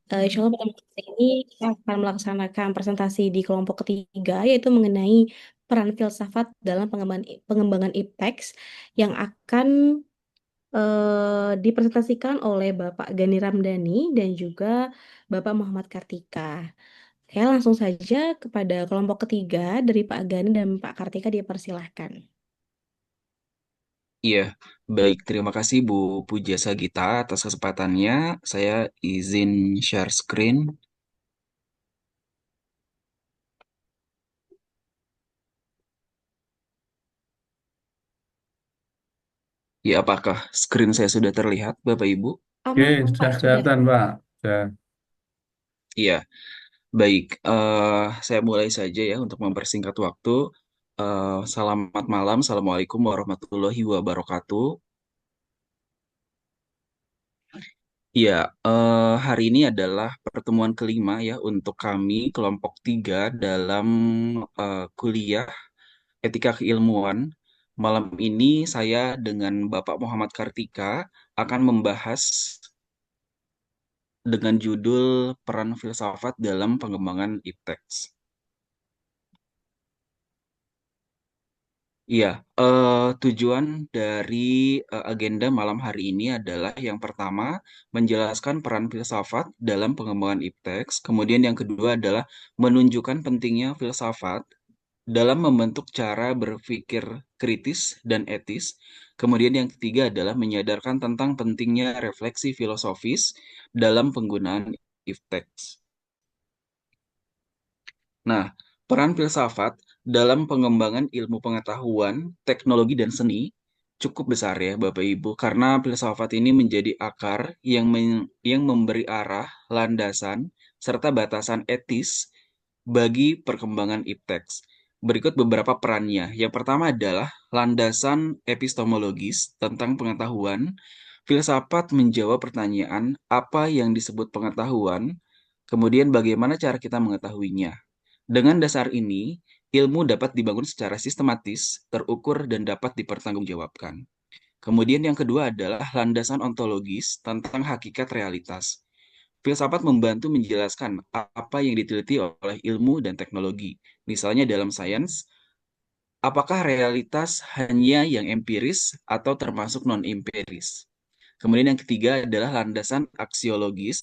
Insya Allah pada malam ini kita akan melaksanakan presentasi di kelompok ketiga, yaitu mengenai peran filsafat dalam pengembangan IPTEX yang akan dipresentasikan oleh Bapak Gani Ramdhani dan juga Bapak Muhammad Kartika. Saya langsung saja kepada kelompok ketiga dari Pak Gani dan Pak Kartika dipersilahkan. Iya, baik. Terima kasih Bu Puja Sagita atas kesempatannya. Saya izin share screen. Ya, apakah screen saya sudah terlihat, Bapak Ibu? Oke, Aman, Pak, sudah sudah. kelihatan, Pak. Sudah. Iya, baik. Saya mulai saja ya untuk mempersingkat waktu. Selamat malam. Assalamualaikum warahmatullahi wabarakatuh. Iya, hari ini adalah pertemuan kelima ya untuk kami kelompok tiga dalam kuliah Etika Keilmuan. Malam ini saya dengan Bapak Muhammad Kartika akan membahas dengan judul Peran Filsafat dalam Pengembangan IPTEX. Iya, tujuan dari agenda malam hari ini adalah yang pertama menjelaskan peran filsafat dalam pengembangan IPTEX, kemudian yang kedua adalah menunjukkan pentingnya filsafat dalam membentuk cara berpikir kritis dan etis. Kemudian yang ketiga adalah menyadarkan tentang pentingnya refleksi filosofis dalam penggunaan IPTEX. Nah, peran filsafat dalam pengembangan ilmu pengetahuan, teknologi, dan seni cukup besar ya Bapak Ibu, karena filsafat ini menjadi akar yang memberi arah, landasan, serta batasan etis bagi perkembangan IPTEX. Berikut beberapa perannya. Yang pertama adalah landasan epistemologis tentang pengetahuan. Filsafat menjawab pertanyaan apa yang disebut pengetahuan, kemudian bagaimana cara kita mengetahuinya. Dengan dasar ini, ilmu dapat dibangun secara sistematis, terukur, dan dapat dipertanggungjawabkan. Kemudian yang kedua adalah landasan ontologis tentang hakikat realitas. Filsafat membantu menjelaskan apa yang diteliti oleh ilmu dan teknologi. Misalnya dalam sains, apakah realitas hanya yang empiris atau termasuk non-empiris? Kemudian yang ketiga adalah landasan aksiologis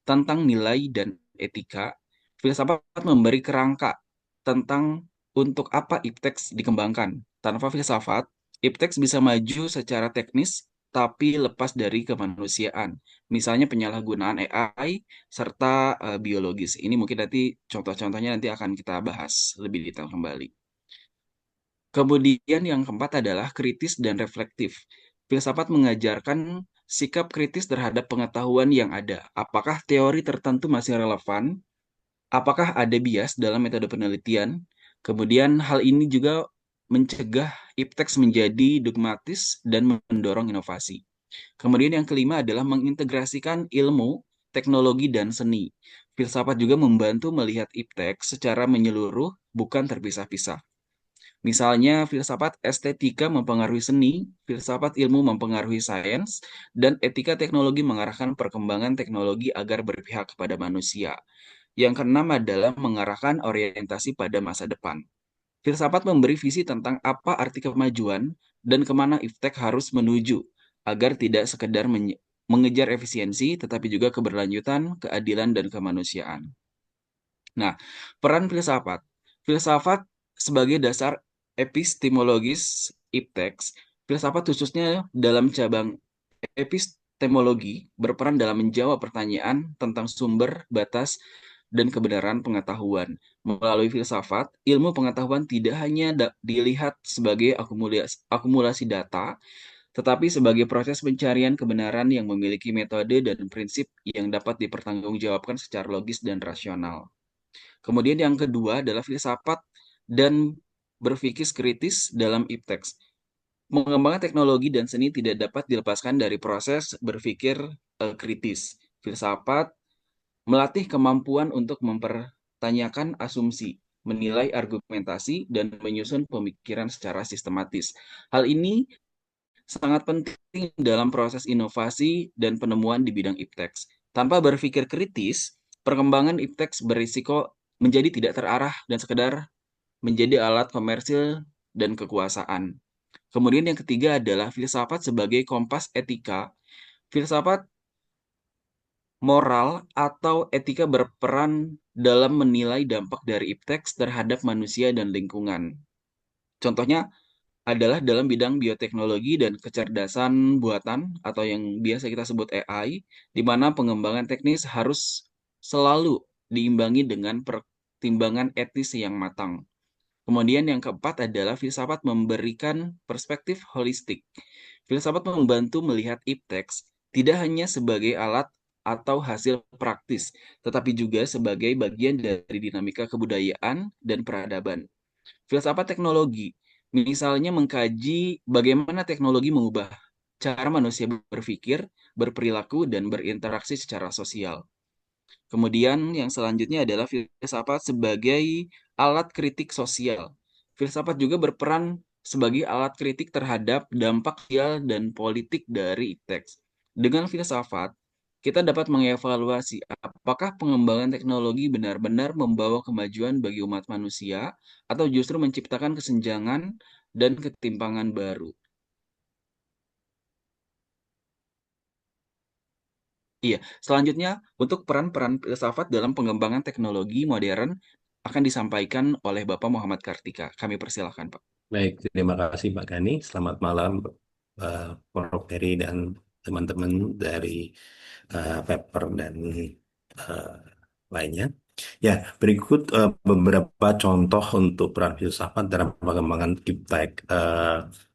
tentang nilai dan etika. Filsafat memberi kerangka tentang untuk apa IPTEX dikembangkan. Tanpa filsafat, IPTEX bisa maju secara teknis tapi lepas dari kemanusiaan. Misalnya penyalahgunaan AI serta biologis. Ini mungkin nanti contoh-contohnya nanti akan kita bahas lebih detail kembali. Kemudian yang keempat adalah kritis dan reflektif. Filsafat mengajarkan sikap kritis terhadap pengetahuan yang ada. Apakah teori tertentu masih relevan? Apakah ada bias dalam metode penelitian? Kemudian hal ini juga mencegah IPTEX menjadi dogmatis dan mendorong inovasi. Kemudian yang kelima adalah mengintegrasikan ilmu, teknologi, dan seni. Filsafat juga membantu melihat IPTEX secara menyeluruh, bukan terpisah-pisah. Misalnya, filsafat estetika mempengaruhi seni, filsafat ilmu mempengaruhi sains, dan etika teknologi mengarahkan perkembangan teknologi agar berpihak kepada manusia. Yang keenam adalah mengarahkan orientasi pada masa depan. Filsafat memberi visi tentang apa arti kemajuan dan kemana IFTEK harus menuju, agar tidak sekedar mengejar efisiensi, tetapi juga keberlanjutan, keadilan, dan kemanusiaan. Nah, peran filsafat. Filsafat sebagai dasar epistemologis IPTEX, filsafat khususnya dalam cabang epistemologi berperan dalam menjawab pertanyaan tentang sumber, batas, dan kebenaran pengetahuan. Melalui filsafat, ilmu pengetahuan tidak hanya dilihat sebagai akumulasi data, tetapi sebagai proses pencarian kebenaran yang memiliki metode dan prinsip yang dapat dipertanggungjawabkan secara logis dan rasional. Kemudian yang kedua adalah filsafat dan berpikir kritis dalam IPTEX. Mengembangkan teknologi dan seni tidak dapat dilepaskan dari proses berpikir kritis. Filsafat melatih kemampuan untuk mempertanyakan asumsi, menilai argumentasi, dan menyusun pemikiran secara sistematis. Hal ini sangat penting dalam proses inovasi dan penemuan di bidang IPTEX. Tanpa berpikir kritis, perkembangan iptek berisiko menjadi tidak terarah dan sekedar menjadi alat komersil dan kekuasaan. Kemudian yang ketiga adalah filsafat sebagai kompas etika. Filsafat moral atau etika berperan dalam menilai dampak dari iptek terhadap manusia dan lingkungan. Contohnya adalah dalam bidang bioteknologi dan kecerdasan buatan atau yang biasa kita sebut AI, di mana pengembangan teknis harus selalu diimbangi dengan pertimbangan etis yang matang. Kemudian yang keempat adalah filsafat memberikan perspektif holistik. Filsafat membantu melihat iptek tidak hanya sebagai alat atau hasil praktis, tetapi juga sebagai bagian dari dinamika kebudayaan dan peradaban. Filsafat teknologi, misalnya mengkaji bagaimana teknologi mengubah cara manusia berpikir, berperilaku, dan berinteraksi secara sosial. Kemudian yang selanjutnya adalah filsafat sebagai alat kritik sosial. Filsafat juga berperan sebagai alat kritik terhadap dampak sosial dan politik dari teks. Dengan filsafat, kita dapat mengevaluasi apakah pengembangan teknologi benar-benar membawa kemajuan bagi umat manusia atau justru menciptakan kesenjangan dan ketimpangan baru. Iya, selanjutnya untuk peran-peran filsafat dalam pengembangan teknologi modern akan disampaikan oleh Bapak Muhammad Kartika. Kami persilahkan, Pak. Baik, terima kasih Pak Gani. Selamat malam, Prof. Heri dan teman-teman dari paper dan eh, lainnya. Ya, berikut beberapa contoh untuk peran filsafat dalam pengembangan iptek.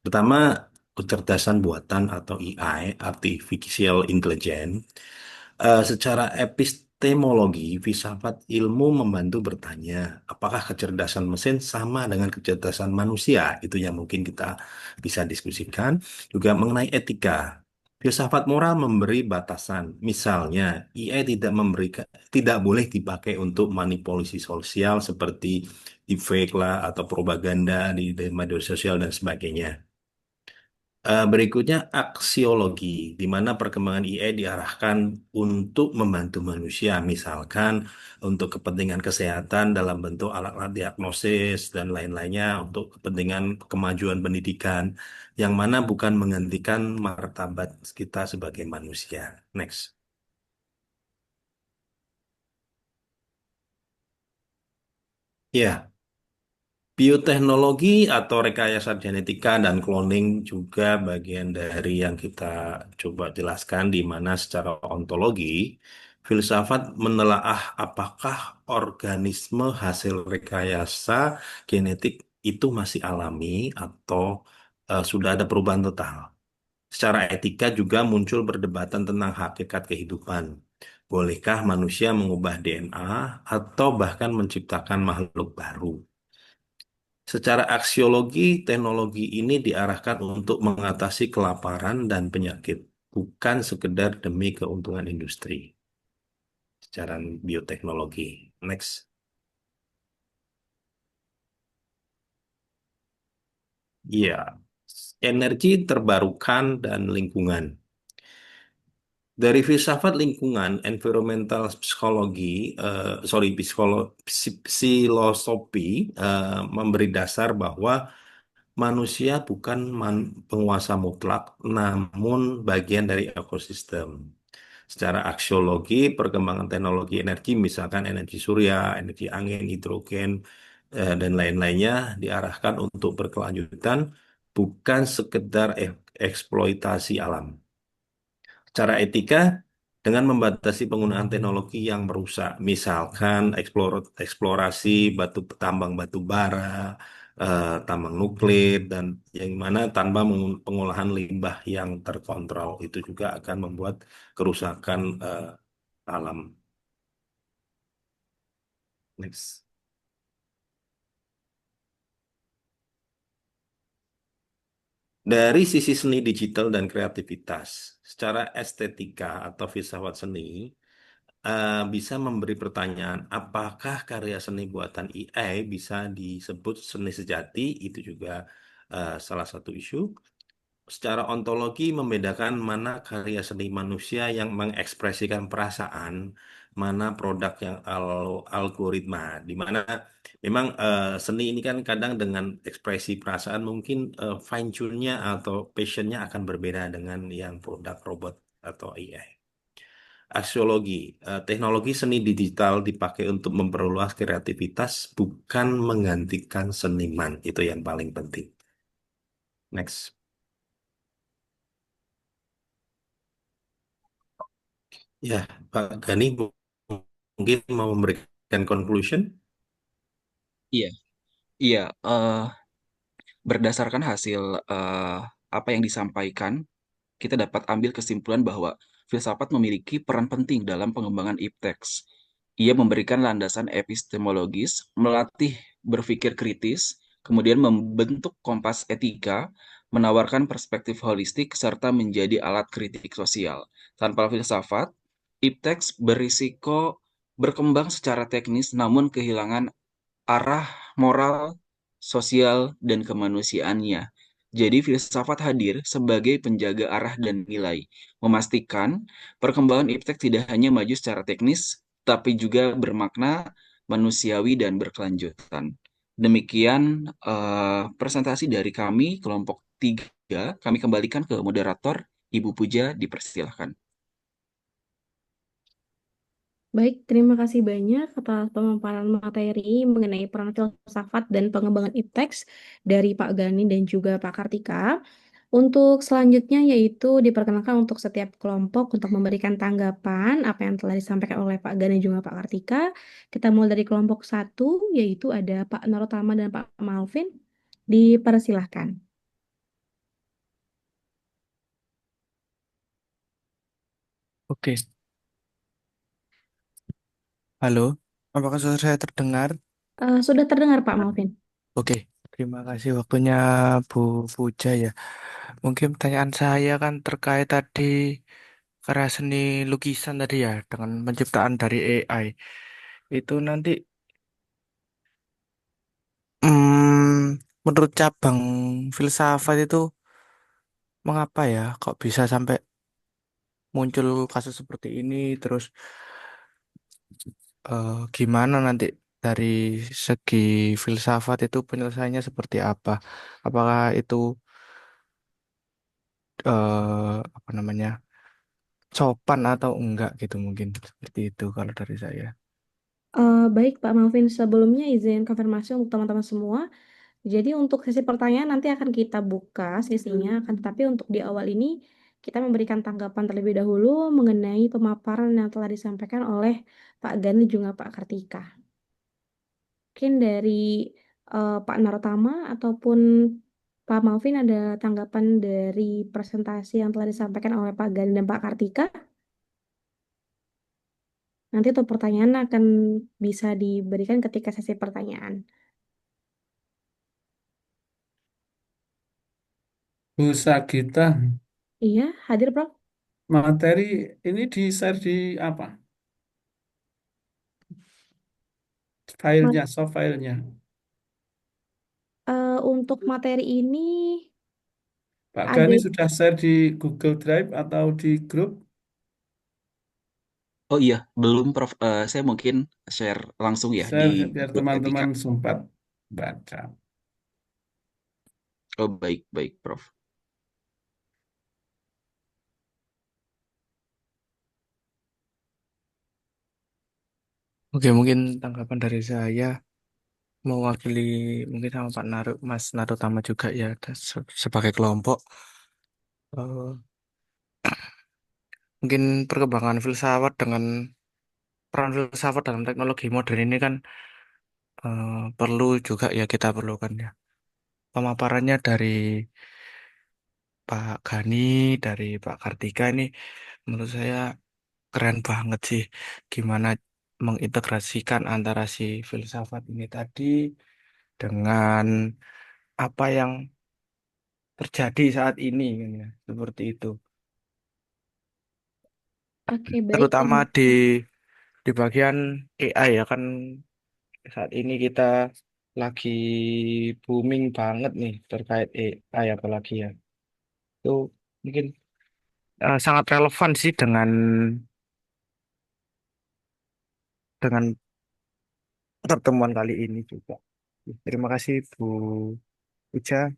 Pertama, kecerdasan buatan atau AI, Artificial Intelligence. Secara epistemologi, filsafat ilmu membantu bertanya, apakah kecerdasan mesin sama dengan kecerdasan manusia? Itu yang mungkin kita bisa diskusikan. Juga mengenai etika. Filsafat moral memberi batasan. Misalnya, AI tidak boleh dipakai untuk manipulasi sosial seperti deepfake lah atau propaganda di media sosial dan sebagainya. Berikutnya aksiologi, di mana perkembangan AI diarahkan untuk membantu manusia, misalkan untuk kepentingan kesehatan dalam bentuk alat-alat diagnosis dan lain-lainnya, untuk kepentingan kemajuan pendidikan, yang mana bukan menggantikan martabat kita sebagai manusia. Next. Ya, bioteknologi atau rekayasa genetika dan cloning juga bagian dari yang kita coba jelaskan di mana secara ontologi filsafat menelaah apakah organisme hasil rekayasa genetik itu masih alami atau sudah ada perubahan total. Secara etika juga muncul perdebatan tentang hakikat kehidupan. Bolehkah manusia mengubah DNA atau bahkan menciptakan makhluk baru? Secara aksiologi, teknologi ini diarahkan untuk mengatasi kelaparan dan penyakit, bukan sekedar demi keuntungan industri. Secara bioteknologi. Next. Ya, energi terbarukan dan lingkungan. Dari filsafat lingkungan, environmental psikologi, filosofi memberi dasar bahwa manusia bukan penguasa mutlak, namun bagian dari ekosistem. Secara aksiologi, perkembangan teknologi energi, misalkan energi surya, energi angin, hidrogen, dan lain-lainnya, diarahkan untuk berkelanjutan, bukan sekedar eksploitasi alam. Secara etika, dengan membatasi penggunaan teknologi yang merusak, misalkan eksplorasi tambang batu bara, tambang nuklir, dan yang mana tanpa pengolahan limbah yang terkontrol, itu juga akan membuat kerusakan alam. Next. Dari sisi seni digital dan kreativitas, secara estetika atau filsafat seni, bisa memberi pertanyaan, apakah karya seni buatan AI bisa disebut seni sejati? Itu juga salah satu isu. secara ontologi membedakan mana karya seni manusia yang mengekspresikan perasaan, mana produk yang algoritma, di mana memang seni ini kan kadang dengan ekspresi perasaan mungkin fine tune-nya atau passion-nya akan berbeda dengan yang produk robot atau AI. Aksiologi, teknologi seni digital dipakai untuk memperluas kreativitas, bukan menggantikan seniman. Itu yang paling penting. Next. Ya, Pak Gani mungkin mau memberikan conclusion. Iya, iya. Berdasarkan hasil apa yang disampaikan, kita dapat ambil kesimpulan bahwa filsafat memiliki peran penting dalam pengembangan ipteks. Ia memberikan landasan epistemologis, melatih berpikir kritis, kemudian membentuk kompas etika, menawarkan perspektif holistik, serta menjadi alat kritik sosial. Tanpa filsafat, ipteks berisiko berkembang secara teknis namun kehilangan arah moral, sosial, dan kemanusiaannya. Jadi filsafat hadir sebagai penjaga arah dan nilai, memastikan perkembangan iptek tidak hanya maju secara teknis, tapi juga bermakna manusiawi dan berkelanjutan. Demikian presentasi dari kami, kelompok 3. Kami kembalikan ke moderator, Ibu Puja, dipersilahkan. Baik, terima kasih banyak atas pemaparan materi mengenai peran filsafat dan pengembangan ipteks dari Pak Gani dan juga Pak Kartika. Untuk selanjutnya yaitu diperkenalkan untuk setiap kelompok untuk memberikan tanggapan apa yang telah disampaikan oleh Pak Gani dan juga Pak Kartika. Kita mulai dari kelompok satu yaitu ada Pak Narotama dan Pak Malvin. Dipersilahkan. Oke, halo. Apakah suara saya terdengar? Sudah terdengar Pak Malvin? Oke, terima kasih waktunya Bu Puja ya. Mungkin pertanyaan saya kan terkait tadi karya seni lukisan tadi ya dengan penciptaan dari AI. Itu nanti menurut cabang filsafat itu mengapa ya kok bisa sampai muncul kasus seperti ini terus gimana nanti dari segi filsafat itu penyelesaiannya seperti apa? Apakah itu apa namanya sopan atau enggak gitu mungkin seperti itu kalau dari saya. Baik Pak Malvin, sebelumnya izin konfirmasi untuk teman-teman semua. Jadi untuk sesi pertanyaan nanti akan kita buka sesinya, akan tetapi untuk di awal ini kita memberikan tanggapan terlebih dahulu mengenai pemaparan yang telah disampaikan oleh Pak Gani juga Pak Kartika. Mungkin dari Pak Narotama ataupun Pak Malvin ada tanggapan dari presentasi yang telah disampaikan oleh Pak Gani dan Pak Kartika. Nanti untuk pertanyaan akan bisa diberikan ketika sesi pertanyaan. Bu Sagita, Iya, hadir Prof. materi ini di-share di apa? Ma- Filenya, soft filenya. untuk materi ini Pak ada Gani sudah share di Google Drive atau di grup? Oh iya, belum Prof. Saya mungkin share langsung ya di Share biar grup etika. teman-teman sempat baca. Oh baik, baik Prof. Oke, mungkin tanggapan dari saya mewakili mungkin sama Mas Narutama juga ya sebagai kelompok. Eh, Mungkin perkembangan filsafat dengan peran filsafat dalam teknologi modern ini kan perlu juga ya kita perlukan ya. Pemaparannya dari Pak Gani, dari Pak Kartika ini menurut saya keren banget sih. Gimana mengintegrasikan antara si filsafat ini tadi dengan apa yang terjadi saat ini kan ya. Seperti itu. oke baik Pak Terutama Malvin. di bagian AI ya kan saat ini kita lagi booming banget nih terkait AI apalagi ya. Itu mungkin sangat relevan sih dengan pertemuan kali ini juga. Terima kasih Bu Uja.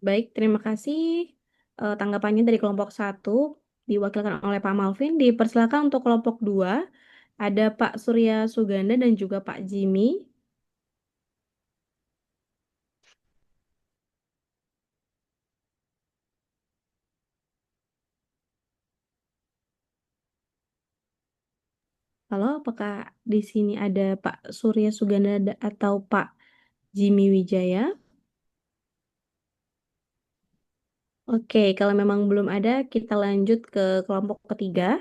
Baik, terima kasih. Tanggapannya dari kelompok satu diwakilkan oleh Pak Malvin. Dipersilakan untuk kelompok 2 ada Pak Surya Suganda dan juga Pak Jimmy. Halo, apakah di sini ada Pak Surya Suganda atau Pak Jimmy Wijaya? Oke, kalau memang belum ada, kita lanjut ke kelompok ketiga.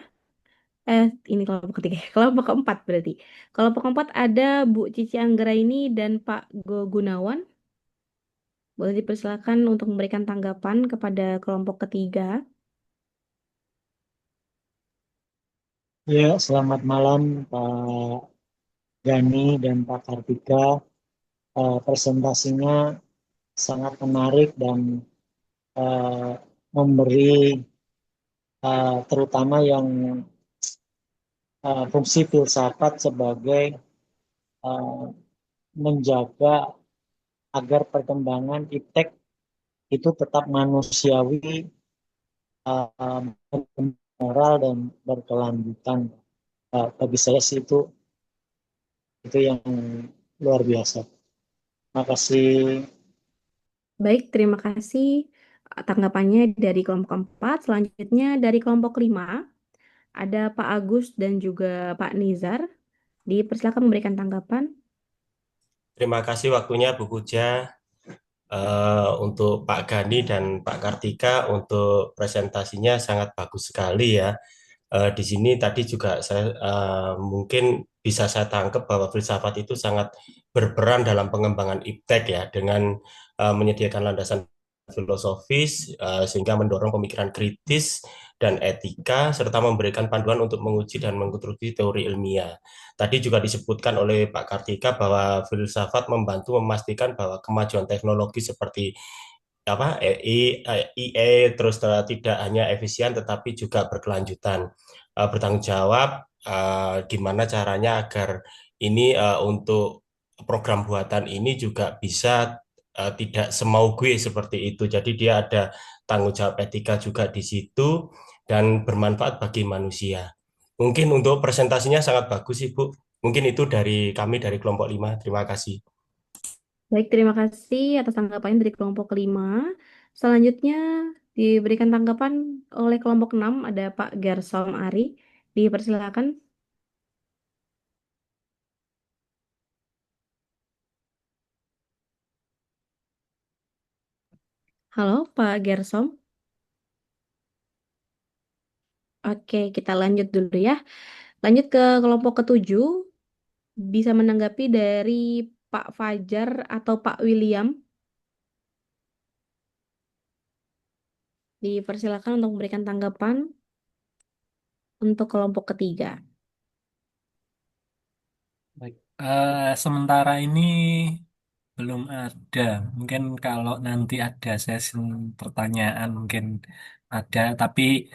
Ini kelompok ketiga, kelompok keempat berarti. Kelompok keempat ada Bu Cici Anggraini dan Pak Go Gunawan. Boleh dipersilakan untuk memberikan tanggapan kepada kelompok ketiga. Ya, selamat malam Pak Gani dan Pak Kartika. Presentasinya sangat menarik dan eh, memberi terutama yang fungsi filsafat sebagai eh, menjaga agar perkembangan iptek itu tetap manusiawi, moral dan berkelanjutan. Bagi saya sih itu yang luar biasa. Terima kasih. Baik, terima kasih tanggapannya dari kelompok keempat. Selanjutnya dari kelompok 5 ada Pak Agus dan juga Pak Nizar. Dipersilakan memberikan tanggapan. Terima kasih waktunya Bu Puja, untuk Pak Gani dan Pak Kartika untuk presentasinya sangat bagus sekali ya. Di sini tadi juga saya mungkin bisa saya tangkap bahwa filsafat itu sangat berperan dalam pengembangan iptek ya dengan menyediakan landasan filosofis sehingga mendorong pemikiran kritis dan etika serta memberikan panduan untuk menguji dan mengkonstruksi teori ilmiah. Tadi juga disebutkan oleh Pak Kartika bahwa filsafat membantu memastikan bahwa kemajuan teknologi seperti apa IE terus tidak hanya efisien tetapi juga berkelanjutan. Bertanggung jawab gimana caranya agar ini untuk program buatan ini juga bisa tidak semau gue seperti itu. Jadi dia ada tanggung jawab etika juga di situ dan bermanfaat bagi manusia. Mungkin untuk presentasinya sangat bagus Ibu. Mungkin itu dari kami dari kelompok 5. Terima kasih. Baik, terima kasih atas tanggapannya dari kelompok kelima. Selanjutnya diberikan tanggapan oleh kelompok 6 ada Pak Gersom Ari. Dipersilakan. Halo, Pak Gersom. Oke, kita lanjut dulu ya. Lanjut ke kelompok ketujuh. Bisa menanggapi dari Pak Fajar atau Pak William. Dipersilakan untuk memberikan tanggapan untuk kelompok ketiga. Baik. Sementara ini belum ada. Mungkin kalau nanti ada sesi pertanyaan mungkin ada, tapi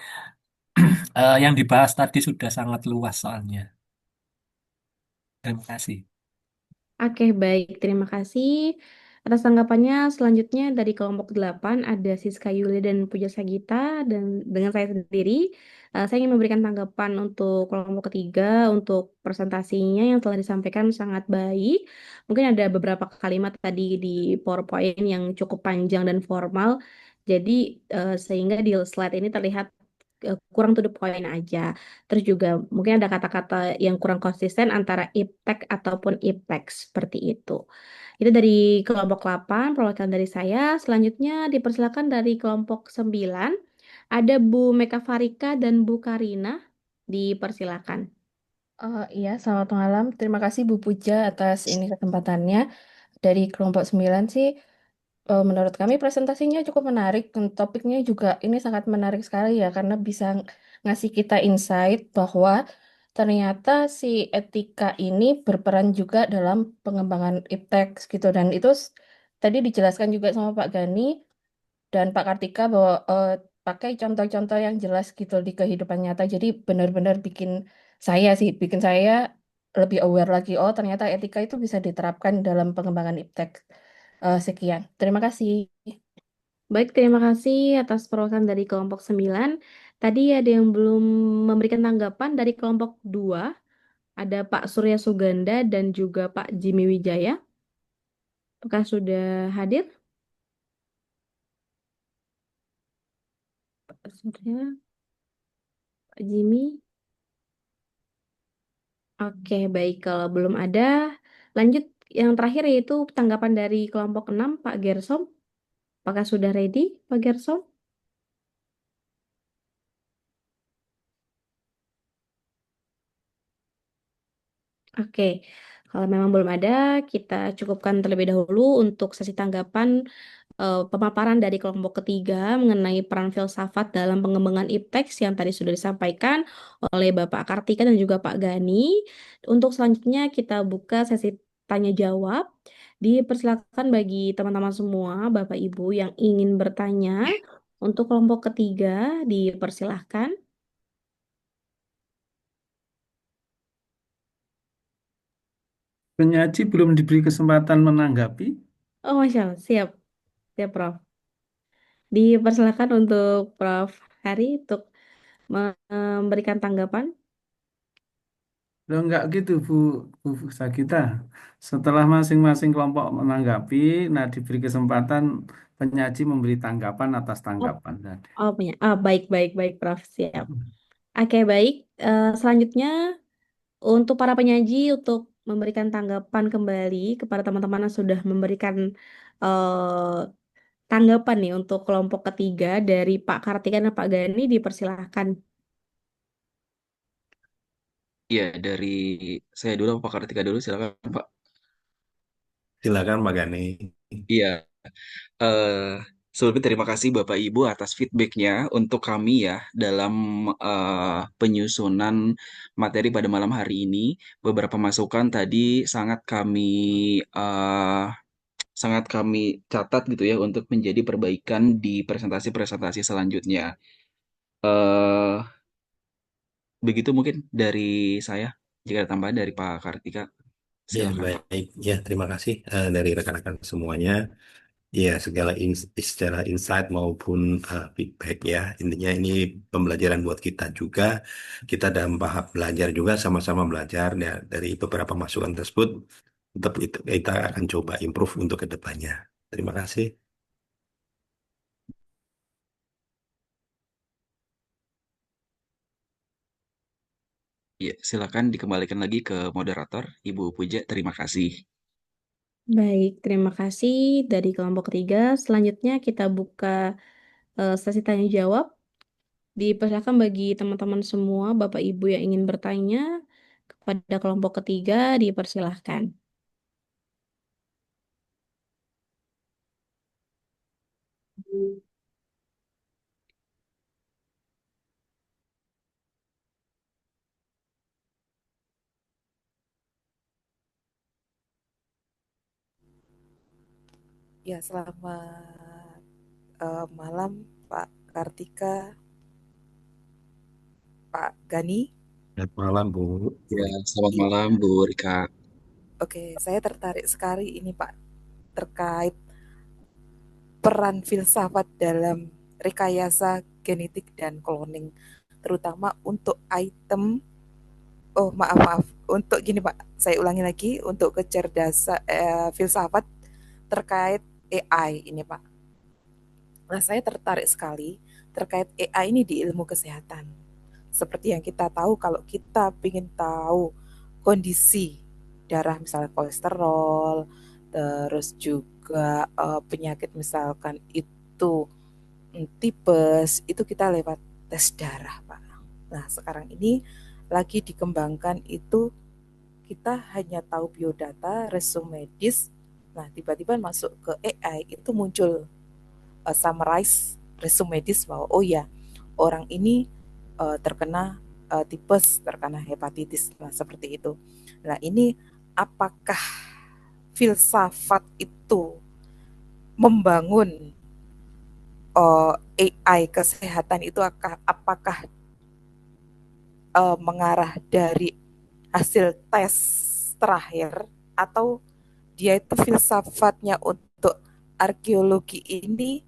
yang dibahas tadi sudah sangat luas soalnya. Terima kasih. Oke, baik. Terima kasih atas tanggapannya. Selanjutnya dari kelompok 8 ada Siska Yuli dan Puja Sagita dan dengan saya sendiri. Saya ingin memberikan tanggapan untuk kelompok ketiga untuk presentasinya yang telah disampaikan sangat baik. Mungkin ada beberapa kalimat tadi di PowerPoint yang cukup panjang dan formal. Jadi sehingga di slide ini terlihat kurang to the point aja. Terus juga mungkin ada kata-kata yang kurang konsisten antara iptek ataupun iptek seperti itu. Itu dari kelompok 8, perwakilan dari saya. Selanjutnya dipersilakan dari kelompok 9. Ada Bu Meka Farika dan Bu Karina. Dipersilakan. Iya, selamat malam. Terima kasih Bu Puja atas ini kesempatannya. Dari kelompok 9 sih, menurut kami presentasinya cukup menarik. Dan topiknya juga ini sangat menarik sekali ya, karena bisa ngasih kita insight bahwa ternyata si etika ini berperan juga dalam pengembangan iptek gitu. Dan itu tadi dijelaskan juga sama Pak Gani, dan Pak Kartika bahwa pakai contoh-contoh yang jelas gitu di kehidupan nyata. Jadi benar-benar bikin saya lebih aware lagi. Oh, ternyata etika itu bisa diterapkan dalam pengembangan iptek. Sekian. Terima kasih. Baik, terima kasih atas perwakilan dari kelompok 9. Tadi ada yang belum memberikan tanggapan dari kelompok 2. Ada Pak Surya Suganda dan juga Pak Jimmy Wijaya. Apakah sudah hadir? Pak Surya, Pak Jimmy. Oke, baik. Kalau belum ada, lanjut yang terakhir yaitu tanggapan dari kelompok 6, Pak Gersom. Apakah sudah ready, Pak Gersom? Oke, kalau memang belum ada, kita cukupkan terlebih dahulu untuk sesi tanggapan pemaparan dari kelompok ketiga mengenai peran filsafat dalam pengembangan ipteks yang tadi sudah disampaikan oleh Bapak Kartika dan juga Pak Gani. Untuk selanjutnya kita buka sesi tanya jawab. Dipersilakan bagi teman-teman semua, Bapak Ibu yang ingin bertanya untuk kelompok ketiga, dipersilahkan. Penyaji belum diberi kesempatan menanggapi. Oh, Masya Allah, siap, siap, Prof. Dipersilakan untuk Prof. Hari untuk memberikan tanggapan. Loh, enggak gitu, Bu Sagita. Setelah masing-masing kelompok menanggapi, nah diberi kesempatan penyaji memberi tanggapan atas Oh, tanggapan tadi. punya. Baik, baik, baik, Prof. Siap. Oke, baik. Selanjutnya, untuk para penyaji, untuk memberikan tanggapan kembali kepada teman-teman yang sudah memberikan eh, tanggapan nih untuk kelompok ketiga dari Pak Kartika dan Pak Gani, dipersilahkan. Iya, dari saya dulu, Pak Kartika dulu, silakan Pak. Silakan Pak Gani. Iya, eh sebelumnya terima kasih Bapak Ibu atas feedbacknya untuk kami ya dalam penyusunan materi pada malam hari ini. Beberapa masukan tadi eh, sangat kami catat gitu ya untuk menjadi perbaikan di presentasi-presentasi selanjutnya. eh Begitu mungkin dari saya. Jika ada tambahan dari Pak Kartika, Ya, silakan Pak. baik. Ya, terima kasih dari rekan-rekan semuanya. Ya, secara insight maupun feedback ya. Intinya ini pembelajaran buat kita juga. Kita dalam tahap belajar juga, sama-sama belajar ya, dari beberapa masukan tersebut. Tetap itu kita akan coba improve untuk ke depannya. Terima kasih. Ya, silakan dikembalikan lagi ke moderator, Ibu Puja. Terima kasih. Baik, terima kasih dari kelompok ketiga. Selanjutnya kita buka sesi tanya jawab. Dipersilakan bagi teman-teman semua, Bapak Ibu yang ingin bertanya kepada kelompok ketiga, dipersilahkan. Ya, selamat malam Pak Kartika, Pak Gani. Selamat malam, Bu. Ya, selamat Iya, malam Bu Rika. oke, saya tertarik sekali ini Pak terkait peran filsafat dalam rekayasa genetik dan cloning, terutama untuk item. Oh, maaf, maaf. Untuk gini Pak, saya ulangi lagi untuk kecerdasan filsafat terkait AI ini Pak. Nah, saya tertarik sekali terkait AI ini di ilmu kesehatan. Seperti yang kita tahu, kalau kita ingin tahu kondisi darah, misalnya kolesterol, terus juga penyakit misalkan itu tipes, itu kita lewat tes darah, Pak. Nah, sekarang ini lagi dikembangkan itu kita hanya tahu biodata, resume medis. Nah, tiba-tiba masuk ke AI itu muncul summarize resume medis bahwa oh ya orang ini terkena tipes, terkena hepatitis, nah seperti itu. Nah ini apakah filsafat itu membangun AI kesehatan itu apakah mengarah dari hasil tes terakhir atau dia itu filsafatnya untuk arkeologi ini.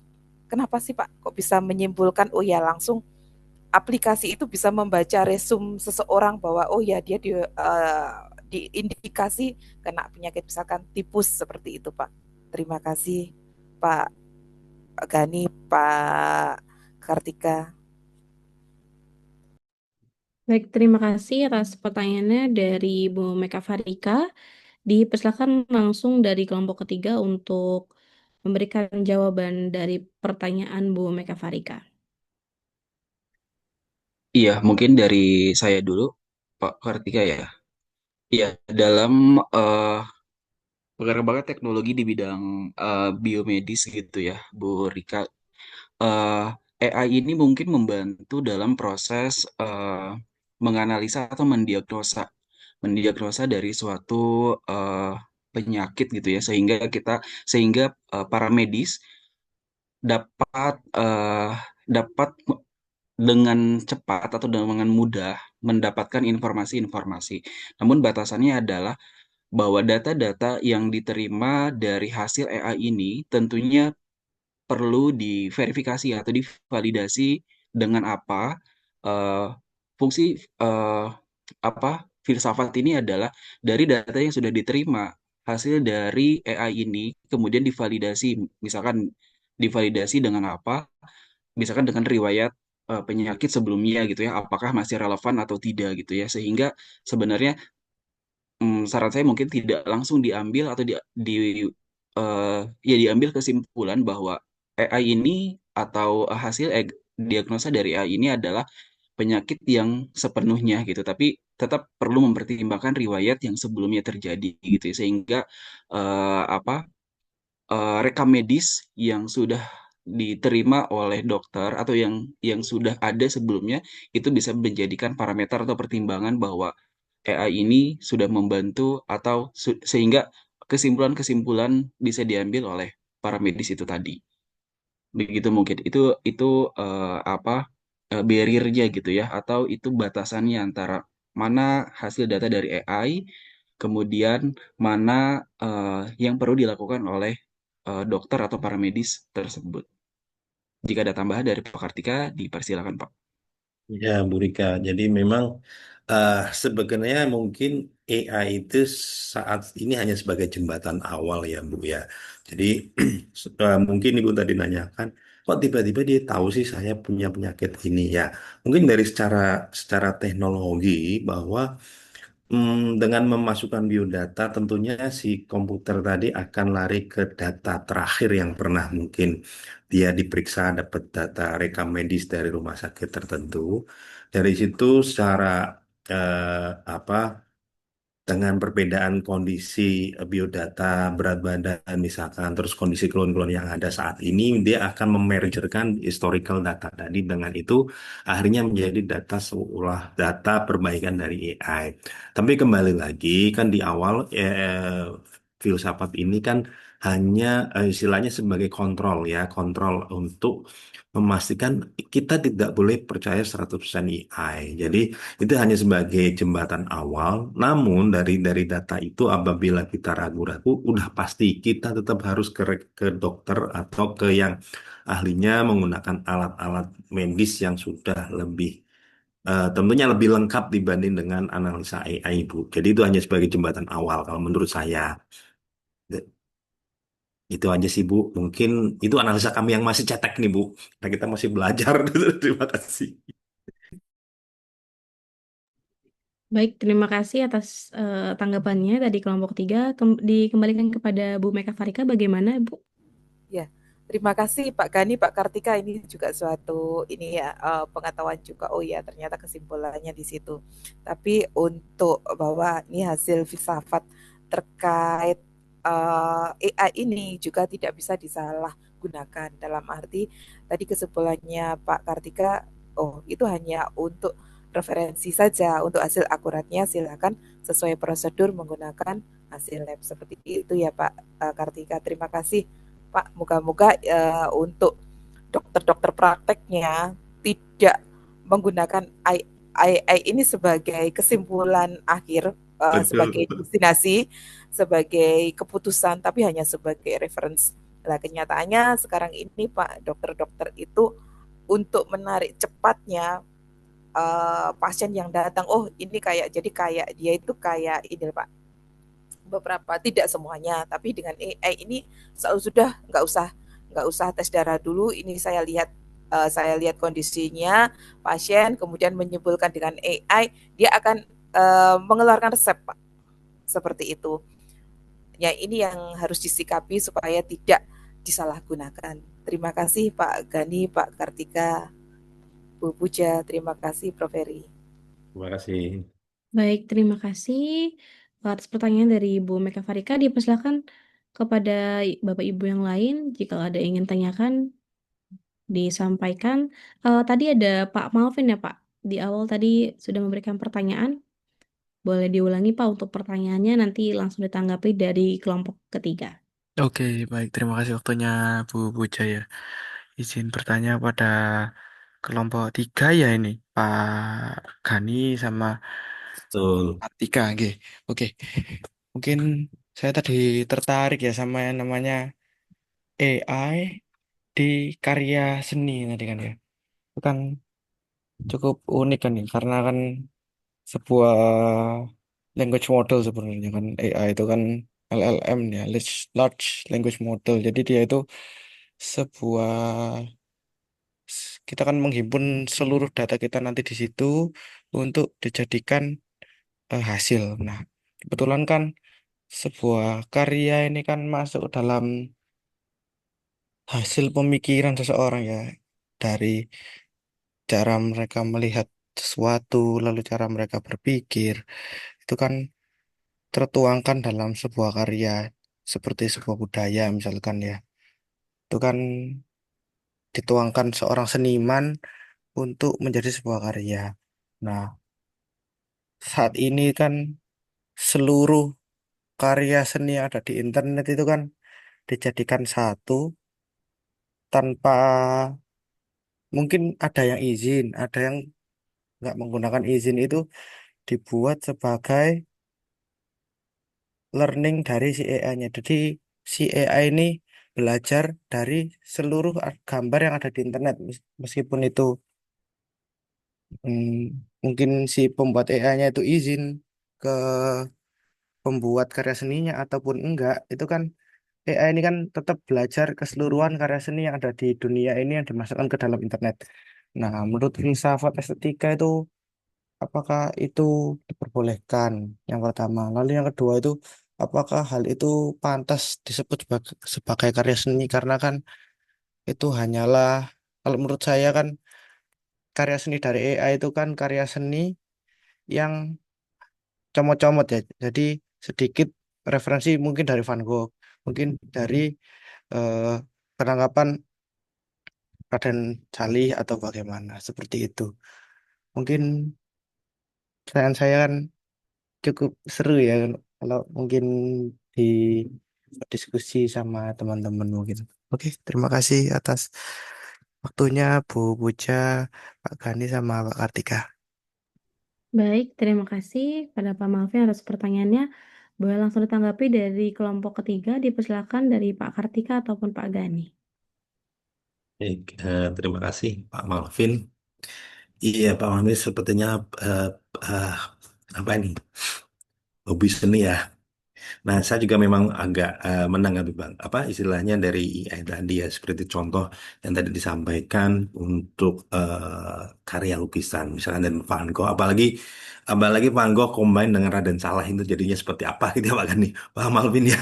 Kenapa sih Pak kok bisa menyimpulkan oh ya langsung aplikasi itu bisa membaca resume seseorang bahwa oh ya dia diindikasi kena penyakit misalkan tipus seperti itu Pak. Terima kasih Pak Gani, Pak Kartika. Baik, terima kasih atas pertanyaannya dari Bu Meka Farika. Dipersilakan langsung dari kelompok ketiga untuk memberikan jawaban dari pertanyaan Bu Meka Farika. Iya, mungkin dari saya dulu, Pak Kartika ya. Iya, dalam eh, perkembangan teknologi di bidang biomedis gitu ya, Bu Rika. eh, AI ini mungkin membantu dalam proses menganalisa atau mendiagnosa dari suatu eh, penyakit gitu ya, sehingga para medis dapat dengan cepat atau dengan mudah mendapatkan informasi-informasi. Namun batasannya adalah bahwa data-data yang diterima dari hasil AI ini tentunya perlu diverifikasi atau divalidasi dengan apa eh, fungsi eh, apa filsafat ini adalah dari data yang sudah diterima hasil dari AI ini kemudian divalidasi, misalkan divalidasi dengan apa, misalkan dengan riwayat penyakit sebelumnya gitu ya, apakah masih relevan atau tidak gitu ya, sehingga sebenarnya saran saya mungkin tidak langsung diambil atau eh, ya diambil kesimpulan bahwa AI ini atau hasil diagnosa dari AI ini adalah penyakit yang sepenuhnya gitu, tapi tetap perlu mempertimbangkan riwayat yang sebelumnya terjadi gitu ya, sehingga apa rekam medis yang sudah diterima oleh dokter atau yang sudah ada sebelumnya itu bisa menjadikan parameter atau pertimbangan bahwa AI ini sudah membantu atau sehingga kesimpulan-kesimpulan bisa diambil oleh para medis itu tadi. Begitu mungkin itu apa barriernya gitu ya, atau itu batasannya antara mana hasil data dari AI kemudian mana yang perlu dilakukan oleh dokter atau para medis tersebut. Jika ada tambahan dari Pak Kartika, dipersilakan Pak. Ya, Bu Rika. Jadi memang sebenarnya mungkin AI itu saat ini hanya sebagai jembatan awal ya, Bu ya. Jadi mungkin Ibu tadi nanyakan, kok tiba-tiba dia tahu sih saya punya penyakit ini ya. Mungkin dari secara secara teknologi bahwa dengan memasukkan biodata, tentunya si komputer tadi akan lari ke data terakhir yang pernah mungkin dia diperiksa, dapat data rekam medis dari rumah sakit tertentu. Dari situ secara apa dengan perbedaan kondisi biodata, berat badan misalkan, terus kondisi klon-klon yang ada saat ini, dia akan memergerkan historical data tadi dengan itu akhirnya menjadi data seolah data perbaikan dari AI. Tapi kembali lagi kan di awal filsafat ini kan hanya istilahnya sebagai kontrol ya, kontrol untuk memastikan kita tidak boleh percaya 100% AI. Jadi itu hanya sebagai jembatan awal, namun dari data itu apabila kita ragu-ragu, udah pasti kita tetap harus ke dokter atau ke yang ahlinya menggunakan alat-alat medis yang sudah lebih tentunya lebih lengkap dibanding dengan analisa AI, Bu. Jadi itu hanya sebagai jembatan awal kalau menurut saya. Itu aja sih, Bu. Mungkin itu analisa kami yang masih cetek nih, Bu. Nah, kita masih belajar. Terima kasih. Baik, terima kasih atas tanggapannya dari kelompok tiga. Dikembalikan kepada Bu Meka Farika, bagaimana Bu? Ya, terima kasih Pak Gani, Pak Kartika. Ini juga suatu ini ya pengetahuan juga. Oh ya, ternyata kesimpulannya di situ. Tapi untuk bahwa ini hasil filsafat terkait AI ini juga tidak bisa disalahgunakan dalam arti tadi kesimpulannya Pak Kartika. Oh, itu hanya untuk referensi saja. Untuk hasil akuratnya silakan sesuai prosedur menggunakan hasil lab seperti itu ya Pak Kartika. Terima kasih Pak, moga-moga untuk dokter-dokter prakteknya tidak menggunakan AI ini sebagai kesimpulan akhir, Betul, sebagai betul. destinasi, sebagai keputusan, tapi hanya sebagai reference. Nah, kenyataannya sekarang ini Pak, dokter-dokter itu untuk menarik cepatnya pasien yang datang, oh ini kayak jadi kayak dia itu kayak ini Pak, beberapa tidak semuanya, tapi dengan AI ini sudah nggak usah tes darah dulu. Ini saya lihat kondisinya pasien, kemudian menyimpulkan dengan AI, dia akan mengeluarkan resep Pak, seperti itu. Ya ini yang harus disikapi supaya tidak disalahgunakan. Terima kasih Pak Gani, Pak Kartika, Bu Puja, terima kasih Prof. Heri. Terima kasih. Baik, terima kasih atas pertanyaan dari Bu Meka Farika. Dipersilakan kepada Bapak Ibu yang lain jika ada yang ingin tanyakan disampaikan. Tadi ada Pak Malvin ya Pak. Di awal tadi sudah memberikan pertanyaan. Boleh diulangi Pak untuk pertanyaannya nanti langsung ditanggapi dari kelompok ketiga. Oke, baik. Terima kasih waktunya Bu Puja ya. Izin bertanya pada kelompok 3 ya ini, Pak Gani sama Betul. Kartika. Oke, oke. Mungkin saya tadi tertarik ya sama yang namanya AI di karya seni tadi kan ya. Itu kan cukup unik kan ya, karena kan sebuah language model sebenarnya kan AI itu kan LLM ya, large language model. Jadi dia itu sebuah kita kan menghimpun seluruh data kita nanti di situ untuk dijadikan hasil. Nah, kebetulan kan sebuah karya ini kan masuk dalam hasil pemikiran seseorang ya, dari cara mereka melihat sesuatu, lalu cara mereka berpikir, itu kan tertuangkan dalam sebuah karya seperti sebuah budaya misalkan ya. Itu kan dituangkan seorang seniman untuk menjadi sebuah karya. Nah, saat ini kan seluruh karya seni yang ada di internet itu kan dijadikan satu tanpa mungkin ada yang izin, ada yang nggak menggunakan izin itu dibuat sebagai learning dari si AI-nya. Jadi si AI ini belajar dari seluruh gambar yang ada di internet, meskipun itu hmm, mungkin si pembuat AI-nya itu izin ke pembuat karya seninya ataupun enggak, itu kan AI ini kan tetap belajar keseluruhan karya seni yang ada di dunia ini yang dimasukkan ke dalam internet. Nah, menurut filsafat estetika itu apakah itu diperbolehkan? Yang pertama. Lalu yang kedua itu apakah hal itu pantas disebut sebagai karya seni? Karena kan itu hanyalah, kalau menurut saya kan karya seni dari AI itu kan karya seni yang comot-comot ya. Jadi sedikit referensi mungkin dari Van Gogh, mungkin dari eh, penanggapan Raden Salih atau bagaimana seperti itu. Mungkin pertanyaan saya kan cukup seru ya kalau mungkin di diskusi sama teman-teman mungkin. Oke, terima kasih atas waktunya Bu Puja, Pak Gani sama Pak Kartika. Baik, terima kasih pada Pak Malvin atas pertanyaannya. Boleh langsung ditanggapi dari kelompok ketiga. Dipersilakan dari Pak Kartika ataupun Pak Gani. Baik, terima kasih Pak Malvin. Iya, Pak Malvin sepertinya eh, eh, apa ini? Hobi seni ya. Nah, saya juga memang agak menanggapi bang, apa istilahnya dari AI tadi ya, seperti contoh yang tadi disampaikan untuk karya lukisan, misalkan dan Van Gogh, apalagi Van Gogh combine dengan Raden Salah itu jadinya seperti apa gitu ya Pak kan nih, Pak Malvin ya.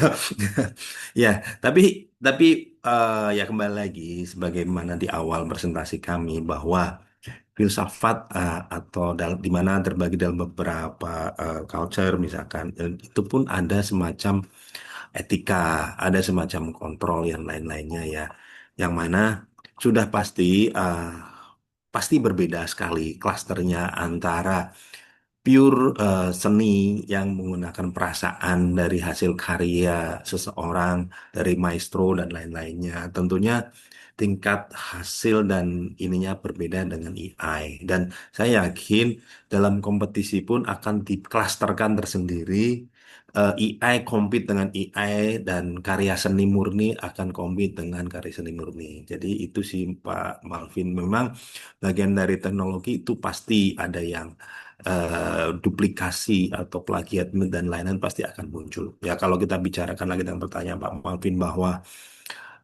Ya, tapi ya kembali lagi sebagaimana di awal presentasi kami bahwa filsafat atau di mana terbagi dalam beberapa culture misalkan itu pun ada semacam etika, ada semacam kontrol yang lain-lainnya ya, yang mana sudah pasti berbeda sekali klasternya antara pure seni yang menggunakan perasaan dari hasil karya seseorang, dari maestro dan lain-lainnya. Tentunya tingkat hasil dan ininya berbeda dengan AI. Dan saya yakin dalam kompetisi pun akan diklasterkan tersendiri. AI compete dengan AI dan karya seni murni akan compete dengan karya seni murni. Jadi itu sih Pak Malvin. Memang bagian dari teknologi itu pasti ada yang duplikasi atau plagiat dan lain-lain pasti akan muncul. Ya kalau kita bicarakan lagi dengan pertanyaan Pak Malvin bahwa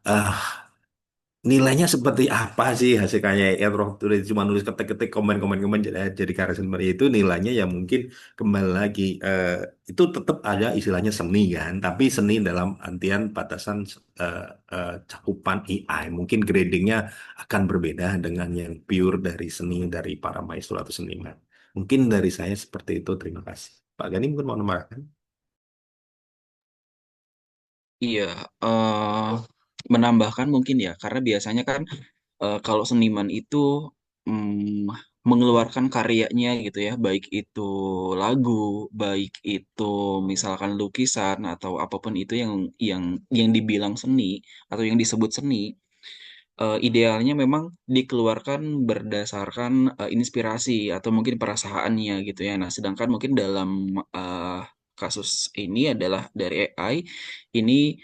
eh, nilainya seperti apa sih hasil karya ya roh tulis cuma nulis ketik-ketik komen-komen jadi karya seni itu nilainya ya mungkin kembali lagi itu tetap ada istilahnya seni kan tapi seni dalam artian batasan eh, cakupan AI mungkin gradingnya akan berbeda dengan yang pure dari seni dari para maestro atau seniman mungkin dari saya seperti itu terima kasih Pak Gani mungkin mau menambahkan. Iya, menambahkan mungkin ya, karena biasanya kan kalau seniman itu mengeluarkan karyanya gitu ya, baik itu lagu, baik itu misalkan lukisan atau apapun itu yang dibilang seni atau yang disebut seni, idealnya memang dikeluarkan berdasarkan inspirasi atau mungkin perasaannya gitu ya. Nah, sedangkan mungkin dalam kasus ini adalah dari AI, ini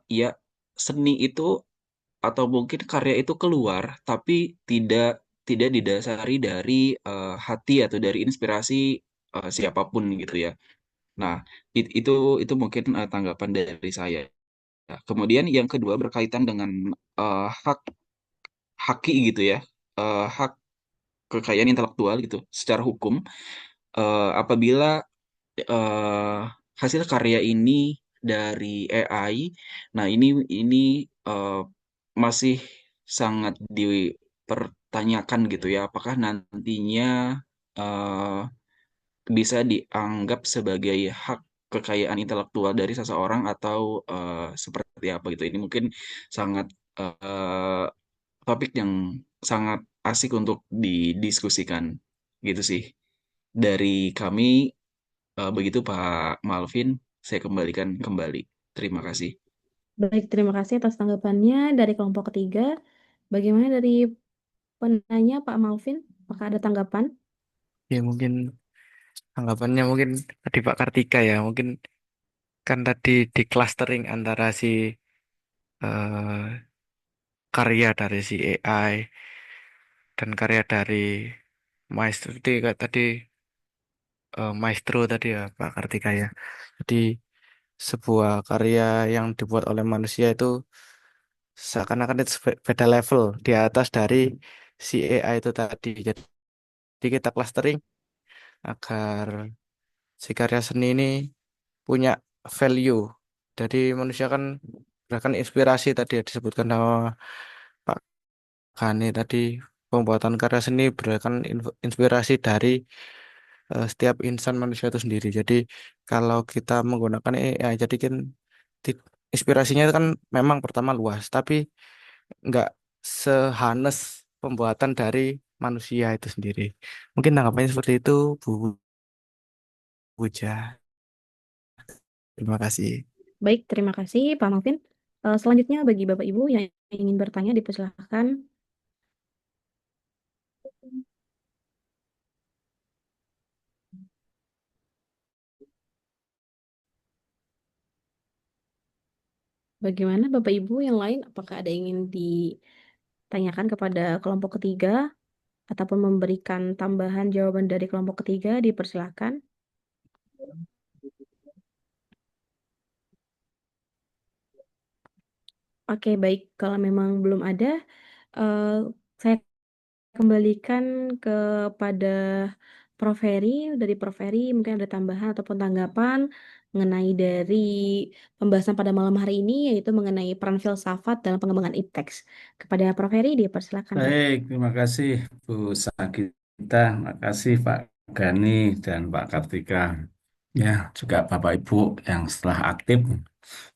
ya seni itu atau mungkin karya itu keluar tapi tidak tidak didasari dari hati atau dari inspirasi siapapun gitu ya. Nah, itu mungkin tanggapan dari saya. Nah, kemudian yang kedua berkaitan dengan hak haki gitu ya, hak kekayaan intelektual gitu secara hukum. Apabila eh, hasil karya ini dari AI, nah ini eh, masih sangat dipertanyakan gitu ya, apakah nantinya eh, bisa dianggap sebagai hak kekayaan intelektual dari seseorang atau seperti apa gitu. Ini mungkin sangat topik yang sangat asik untuk didiskusikan gitu sih. Dari kami begitu Pak Malvin, saya kembalikan kembali. Terima kasih. Baik, terima kasih atas tanggapannya dari kelompok ketiga. Bagaimana dari penanya Pak Malvin? Apakah ada tanggapan? Ya mungkin anggapannya mungkin tadi Pak Kartika ya mungkin kan tadi di clustering antara si eh, karya dari si AI dan karya dari maestro tadi maestro tadi ya Pak Kartika ya. Jadi sebuah karya yang dibuat oleh manusia itu seakan-akan itu beda level di atas dari si AI itu tadi. Jadi kita clustering agar si karya seni ini punya value. Jadi manusia kan berdasarkan inspirasi tadi ya disebutkan sama Pak Kani tadi pembuatan karya seni berdasarkan inspirasi dari setiap insan manusia itu sendiri. Jadi kalau kita menggunakan AI, jadi kan ti- inspirasinya itu kan memang pertama luas, tapi nggak sehanes pembuatan dari manusia itu sendiri. Mungkin tanggapannya seperti itu, Bu Puja. Terima kasih. Baik, terima kasih Pak Malvin. Selanjutnya bagi Bapak Ibu yang ingin bertanya dipersilahkan. Bagaimana Bapak Ibu yang lain? Apakah ada yang ingin ditanyakan kepada kelompok ketiga ataupun memberikan tambahan jawaban dari kelompok ketiga? Dipersilahkan. Oke, baik. Kalau memang belum ada, eh, saya kembalikan kepada Prof. Heri. Dari Prof. Heri mungkin ada tambahan ataupun tanggapan mengenai dari pembahasan pada malam hari ini, yaitu mengenai peran filsafat dalam pengembangan ipteks. Kepada Prof. Heri, dipersilakan, Prof. Baik, terima kasih Bu Sagita, terima kasih Pak Gani dan Pak Kartika. Ya, juga Bapak Ibu yang setelah aktif,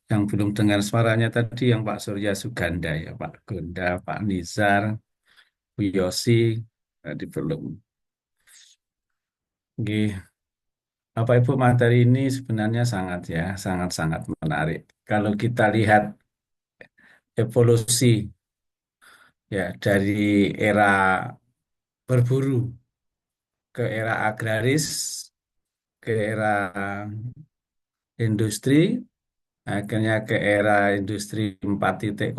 yang belum dengar suaranya tadi, yang Pak Surya Suganda, ya Pak Gonda, Pak Nizar, Bu Yosi, tadi belum. Oke, Bapak Ibu materi ini sebenarnya sangat ya, sangat-sangat menarik. Kalau kita lihat evolusi Ya, dari era berburu ke era agraris, ke era industri, akhirnya ke era industri 4.0,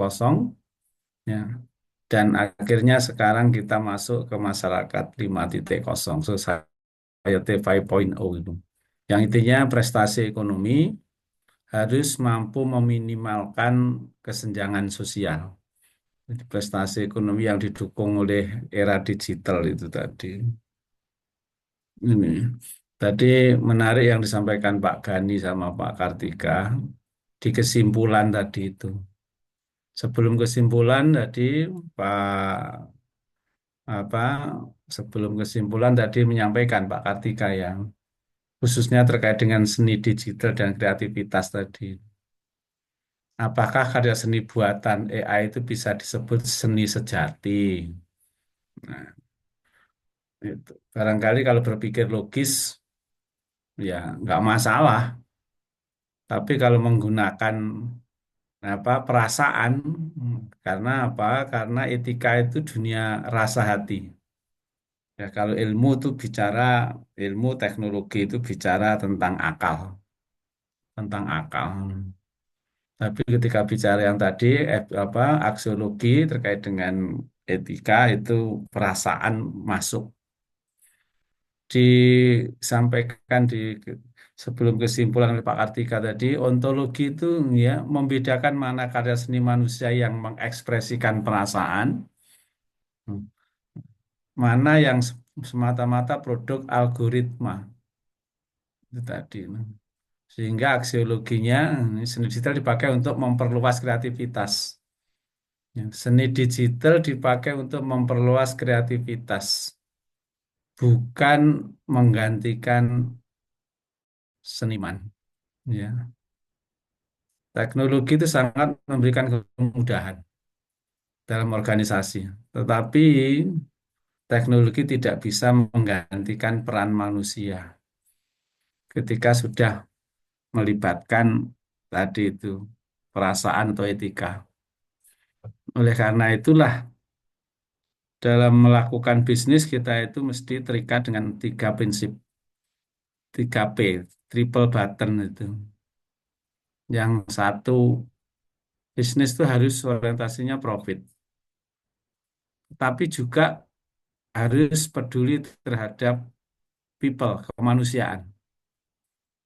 ya. Dan akhirnya sekarang kita masuk ke masyarakat 5.0, Society 5.0 itu. Yang intinya prestasi ekonomi harus mampu meminimalkan kesenjangan sosial. Jadi prestasi ekonomi yang didukung oleh era digital itu tadi. Ini. Tadi menarik yang disampaikan Pak Gani sama Pak Kartika di kesimpulan tadi itu. Sebelum kesimpulan tadi Pak apa sebelum kesimpulan tadi menyampaikan Pak Kartika yang khususnya terkait dengan seni digital dan kreativitas tadi. Apakah karya seni buatan AI itu bisa disebut seni sejati? Nah, itu. Barangkali kalau berpikir logis, ya nggak masalah. Tapi kalau menggunakan perasaan, karena apa? Karena etika itu dunia rasa hati. Ya, kalau ilmu teknologi itu bicara tentang akal. Tapi ketika bicara yang tadi, aksiologi terkait dengan etika itu perasaan masuk. Disampaikan sebelum kesimpulan oleh Pak Kartika tadi, ontologi itu ya membedakan mana karya seni manusia yang mengekspresikan perasaan, mana yang semata-mata produk algoritma itu tadi. Sehingga aksiologinya seni digital dipakai untuk memperluas kreativitas. Ya, seni digital dipakai untuk memperluas kreativitas, bukan menggantikan seniman. Ya. Teknologi itu sangat memberikan kemudahan dalam organisasi, tetapi teknologi tidak bisa menggantikan peran manusia ketika sudah melibatkan tadi itu perasaan atau etika. Oleh karena itulah dalam melakukan bisnis kita itu mesti terikat dengan 3 prinsip, 3P, triple button itu. Yang satu, bisnis itu harus orientasinya profit, tapi juga harus peduli terhadap people, kemanusiaan,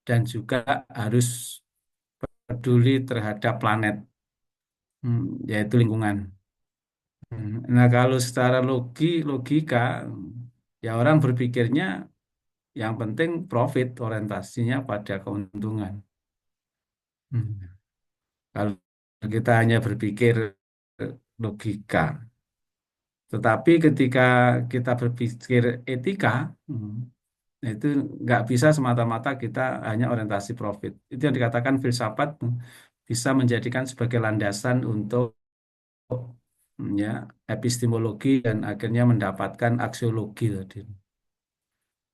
dan juga harus peduli terhadap planet, yaitu lingkungan. Nah, kalau secara logika, ya orang berpikirnya yang penting profit, orientasinya pada keuntungan. Hmm. Kalau kita hanya berpikir logika, tetapi ketika kita berpikir etika, itu nggak bisa semata-mata kita hanya orientasi profit. Itu yang dikatakan filsafat bisa menjadikan sebagai landasan untuk ya epistemologi dan akhirnya mendapatkan aksiologi tadi.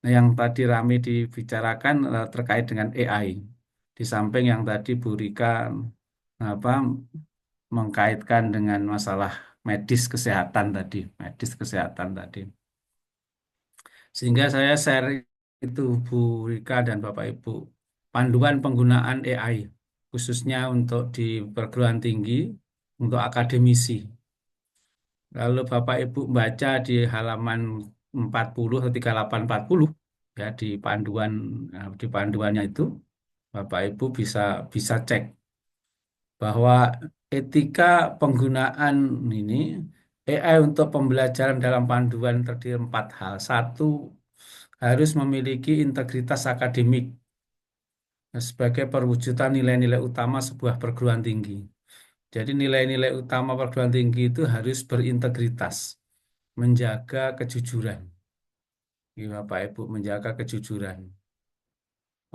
Nah, yang tadi rame dibicarakan terkait dengan AI. Di samping yang tadi Bu Rika apa mengkaitkan dengan masalah medis kesehatan tadi. Sehingga saya share itu Bu Rika dan Bapak Ibu, panduan penggunaan AI khususnya untuk di perguruan tinggi, untuk akademisi. Kalau Bapak Ibu baca di halaman 40 atau 3840 ya di panduannya itu Bapak Ibu bisa bisa cek bahwa etika penggunaan ini AI untuk pembelajaran dalam panduan terdiri 4 hal. Satu, harus memiliki integritas akademik sebagai perwujudan nilai-nilai utama sebuah perguruan tinggi. Jadi nilai-nilai utama perguruan tinggi itu harus berintegritas, menjaga kejujuran. Ya, Bapak Ibu menjaga kejujuran.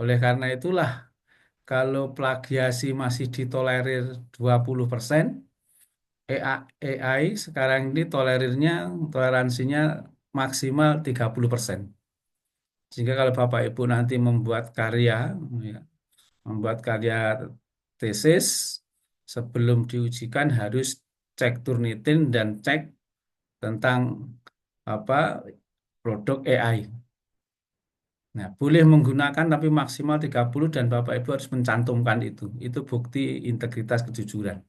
Oleh karena itulah kalau plagiasi masih ditolerir 20%, AI sekarang ini toleransinya maksimal 30%. Sehingga kalau Bapak Ibu nanti ya, membuat karya tesis, sebelum diujikan harus cek Turnitin dan cek tentang apa produk AI. Nah, boleh menggunakan tapi maksimal 30 dan Bapak Ibu harus mencantumkan itu. Itu bukti integritas kejujuran.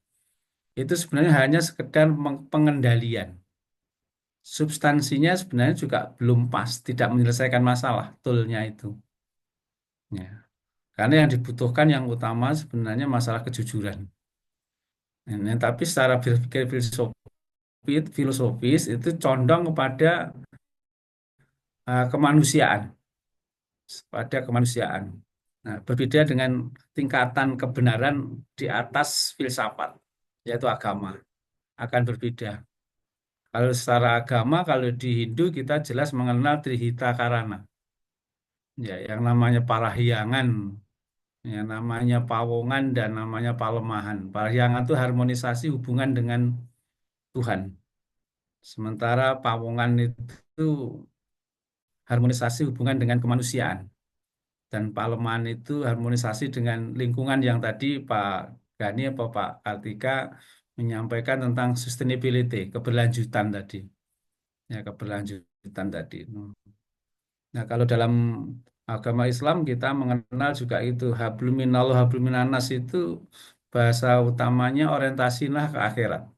Itu sebenarnya hanya sekedar pengendalian. Substansinya sebenarnya juga belum pas, tidak menyelesaikan masalah toolnya itu. Ya. Karena yang dibutuhkan yang utama sebenarnya masalah kejujuran. Nah, tapi secara berpikir filosofis itu condong kepada kemanusiaan, pada kemanusiaan. Nah, berbeda dengan tingkatan kebenaran di atas filsafat, yaitu agama, akan berbeda. Kalau secara agama, kalau di Hindu kita jelas mengenal Trihita Karana, ya, yang namanya parahyangan, yang namanya pawongan dan namanya palemahan. Parahyangan itu harmonisasi hubungan dengan Tuhan. Sementara pawongan itu harmonisasi hubungan dengan kemanusiaan. Dan palemahan itu harmonisasi dengan lingkungan yang tadi Pak Gani atau Pak Kartika menyampaikan tentang sustainability, keberlanjutan tadi. Ya, keberlanjutan tadi. Nah, kalau dalam agama Islam kita mengenal juga itu hablum minallah hablum minannas itu bahasa utamanya orientasilah ke akhirat.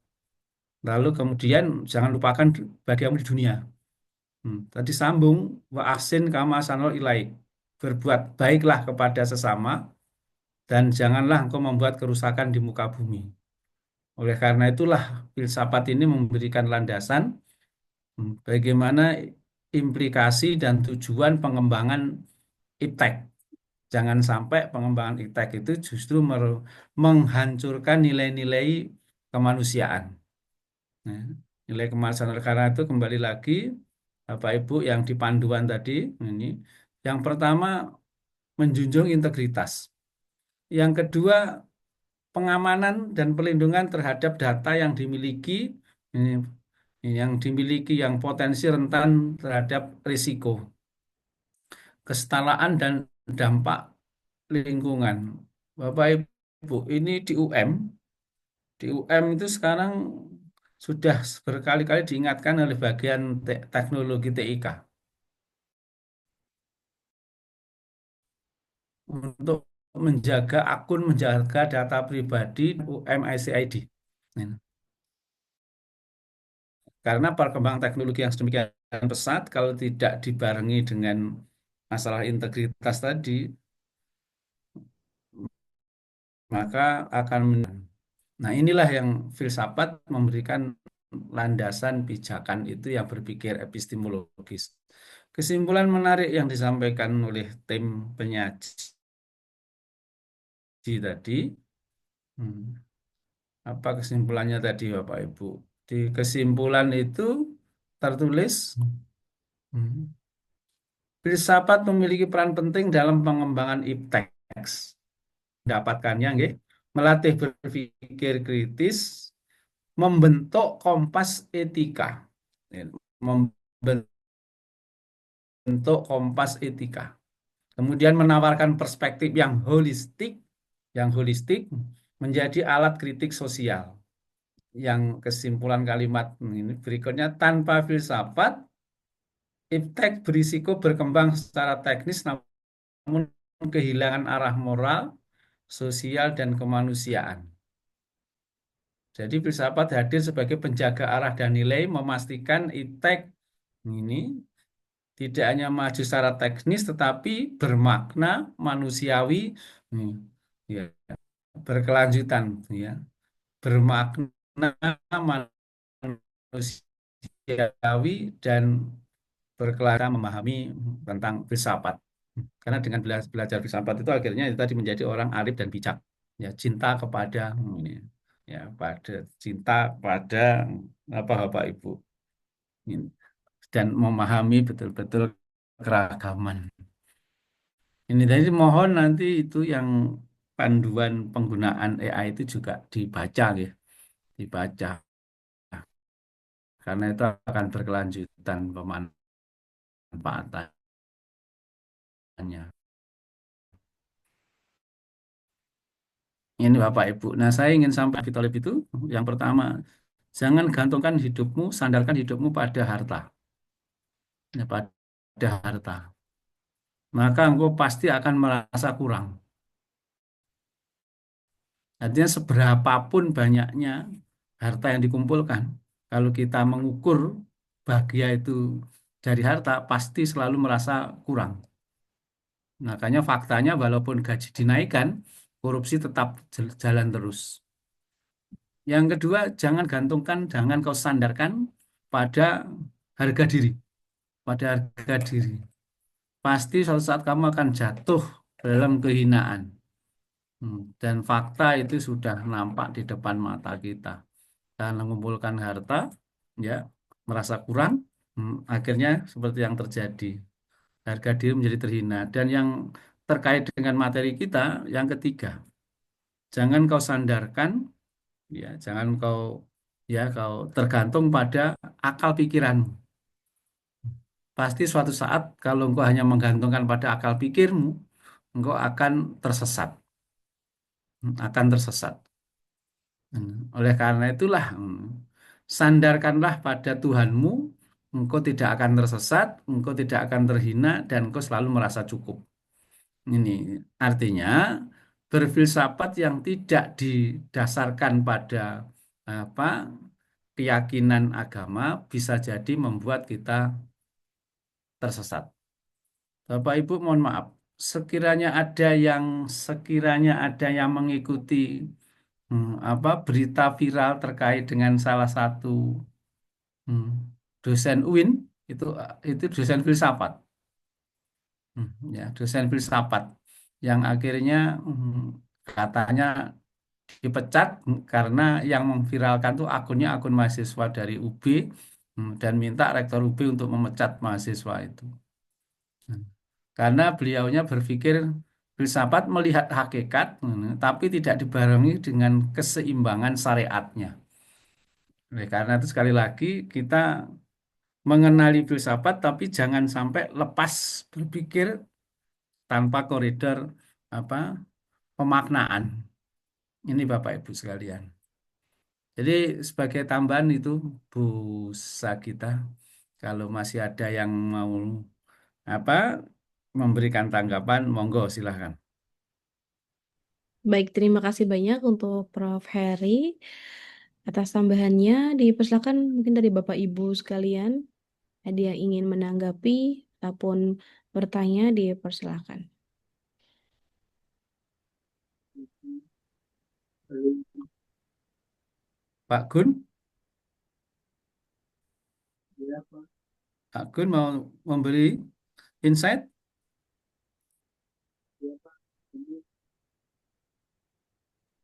Lalu kemudian jangan lupakan bagianmu di dunia. Tadi sambung wa ahsin kama sanul ilaik. Berbuat baiklah kepada sesama dan janganlah engkau membuat kerusakan di muka bumi. Oleh karena itulah filsafat ini memberikan landasan bagaimana implikasi dan tujuan pengembangan iptek. Jangan sampai pengembangan iptek itu justru menghancurkan nilai-nilai kemanusiaan. Nah, nilai kemanusiaan. Oleh karena itu kembali lagi Bapak Ibu yang di panduan tadi ini, yang pertama menjunjung integritas. Yang kedua pengamanan dan perlindungan terhadap data yang dimiliki yang dimiliki yang potensi rentan terhadap risiko, kesetaraan dan dampak lingkungan. Bapak Ibu, ini di UM itu sekarang sudah berkali-kali diingatkan oleh bagian teknologi TIK untuk menjaga akun, menjaga data pribadi UMICID. Karena perkembangan teknologi yang sedemikian pesat, kalau tidak dibarengi dengan masalah integritas tadi, maka akan Nah, inilah yang filsafat memberikan landasan pijakan itu yang berpikir epistemologis. Kesimpulan menarik yang disampaikan oleh tim penyaji tadi, apa kesimpulannya tadi Bapak Ibu? Di kesimpulan itu tertulis, filsafat memiliki peran penting dalam pengembangan iptek. Mendapatkannya, nggih, melatih berpikir kritis, membentuk kompas etika, membentuk kompas etika, kemudian menawarkan perspektif yang holistik menjadi alat kritik sosial. Yang kesimpulan kalimat ini berikutnya, tanpa filsafat, iptek berisiko berkembang secara teknis namun kehilangan arah moral, sosial, dan kemanusiaan. Jadi filsafat hadir sebagai penjaga arah dan nilai, memastikan iptek ini tidak hanya maju secara teknis tetapi bermakna manusiawi, ya, berkelanjutan, ya, bermakna manusiawi dan berkelanjutan memahami tentang filsafat. Karena dengan belajar filsafat itu akhirnya itu tadi menjadi orang arif dan bijak, ya, cinta kepada ini, ya, pada cinta pada apa Bapak Ibu ini, dan memahami betul-betul keragaman. Ini tadi mohon nanti itu yang panduan penggunaan AI itu juga dibaca, ya, dibaca karena itu akan berkelanjutan pemanfaatannya. Ini Bapak Ibu. Nah, saya ingin sampaikan lebih itu. Yang pertama, Jangan gantungkan hidupmu, sandarkan hidupmu pada harta. Ya, pada harta. Maka engkau pasti akan merasa kurang. Artinya seberapapun banyaknya harta yang dikumpulkan, kalau kita mengukur bahagia itu dari harta, pasti selalu merasa kurang. Makanya faktanya walaupun gaji dinaikkan, korupsi tetap jalan terus. Yang kedua, jangan kau sandarkan pada harga diri, pada harga diri. Pasti suatu saat kamu akan jatuh dalam kehinaan. Dan fakta itu sudah nampak di depan mata kita. Dan mengumpulkan harta, ya, merasa kurang, akhirnya seperti yang terjadi. Harga diri menjadi terhina. Dan yang terkait dengan materi kita, yang ketiga, jangan kau sandarkan, ya, kau tergantung pada akal pikiranmu. Pasti suatu saat kalau engkau hanya menggantungkan pada akal pikirmu, engkau akan tersesat. Akan tersesat. Oleh karena itulah, sandarkanlah pada Tuhanmu, engkau tidak akan tersesat, engkau tidak akan terhina, dan engkau selalu merasa cukup. Ini artinya berfilsafat yang tidak didasarkan pada apa keyakinan agama bisa jadi membuat kita tersesat. Bapak Ibu, mohon maaf, sekiranya ada yang mengikuti berita viral terkait dengan salah satu hmm, dosen UIN, itu dosen filsafat. Ya, dosen filsafat yang akhirnya katanya dipecat karena yang memviralkan tuh akun mahasiswa dari UB, dan minta rektor UB untuk memecat mahasiswa itu. Karena beliaunya berpikir filsafat melihat hakikat, tapi tidak dibarengi dengan keseimbangan syariatnya. Oleh karena itu sekali lagi kita mengenali filsafat, tapi jangan sampai lepas berpikir tanpa koridor apa pemaknaan. Ini Bapak Ibu sekalian. Jadi sebagai tambahan itu Bu Sagita, kalau masih ada yang mau apa memberikan tanggapan, monggo silahkan. Baik, terima kasih banyak untuk Prof. Heri atas tambahannya. Dipersilakan mungkin dari Bapak Ibu sekalian, ada yang ingin menanggapi ataupun bertanya, dipersilakan. Pak Gun, Pak Gun mau memberi insight?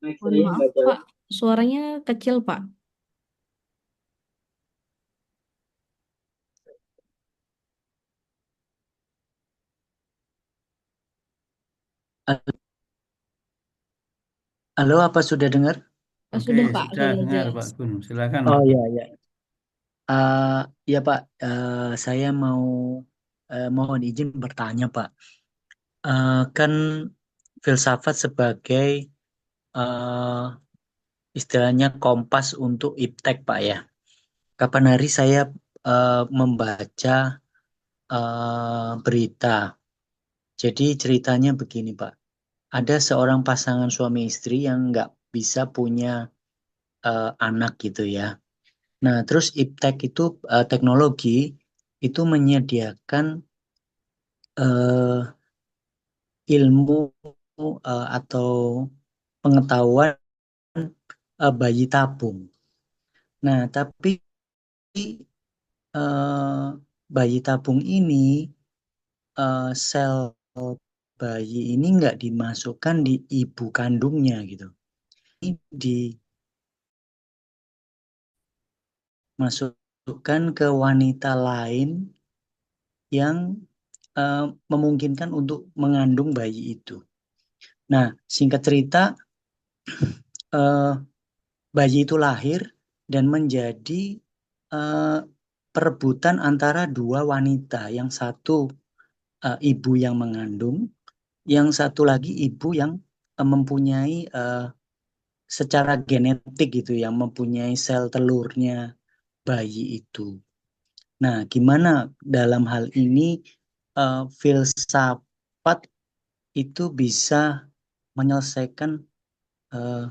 Mohon maaf, Pak, suaranya kecil, Pak. Halo, apa sudah dengar? Oke, Sudah, Pak, sudah sudah dengar jelas. Pak Gun. Silakan Oh Pak Gun. iya, iya. Ya Pak, saya mohon izin bertanya Pak. Kan filsafat sebagai istilahnya kompas untuk iptek Pak ya. Kapan hari saya membaca berita. Jadi ceritanya begini Pak. Ada seorang pasangan suami istri yang nggak bisa punya anak gitu ya. Nah, terus iptek itu teknologi itu menyediakan ilmu atau pengetahuan bayi tabung. Nah, tapi bayi tabung ini sel bayi ini nggak dimasukkan di ibu kandungnya gitu. Ini dimasukkan ke wanita lain yang memungkinkan untuk mengandung bayi itu. Nah, singkat cerita, bayi itu lahir dan menjadi perebutan antara dua wanita. Yang satu ibu yang mengandung, yang satu lagi ibu yang mempunyai secara genetik gitu yang mempunyai sel telurnya bayi itu. Nah, gimana dalam hal ini filsafat itu bisa menyelesaikan eh,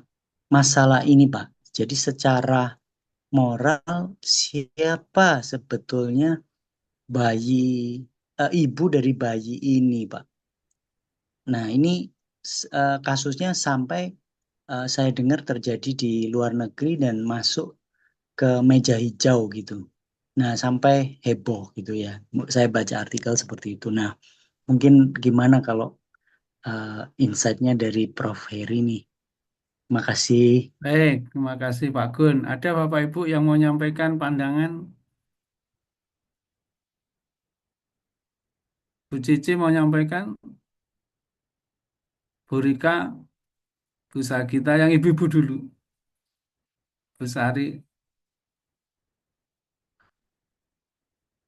masalah ini, Pak? Jadi secara moral siapa sebetulnya bayi ibu dari bayi ini, Pak? Nah, ini kasusnya sampai saya dengar terjadi di luar negeri dan masuk ke meja hijau gitu. Nah, sampai heboh gitu ya. Saya baca artikel seperti itu. Nah, mungkin gimana kalau insight-nya dari Prof. Heri nih. Makasih. Baik, terima kasih Pak Gun. Ada Bapak Ibu yang mau menyampaikan pandangan? Bu Cici mau menyampaikan? Bu Rika, Bu Sagita, yang ibu-ibu dulu. Bu Sari,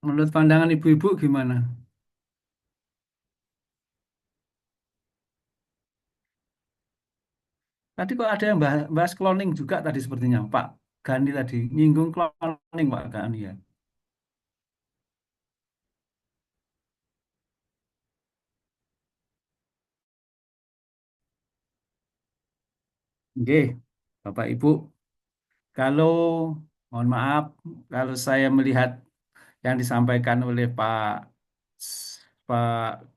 menurut pandangan ibu-ibu gimana? Tadi kok ada yang bahas cloning juga tadi sepertinya, Pak Gani tadi nyinggung cloning Pak Gani ya. Oke, Bapak Ibu, kalau mohon maaf kalau saya melihat yang disampaikan oleh Pak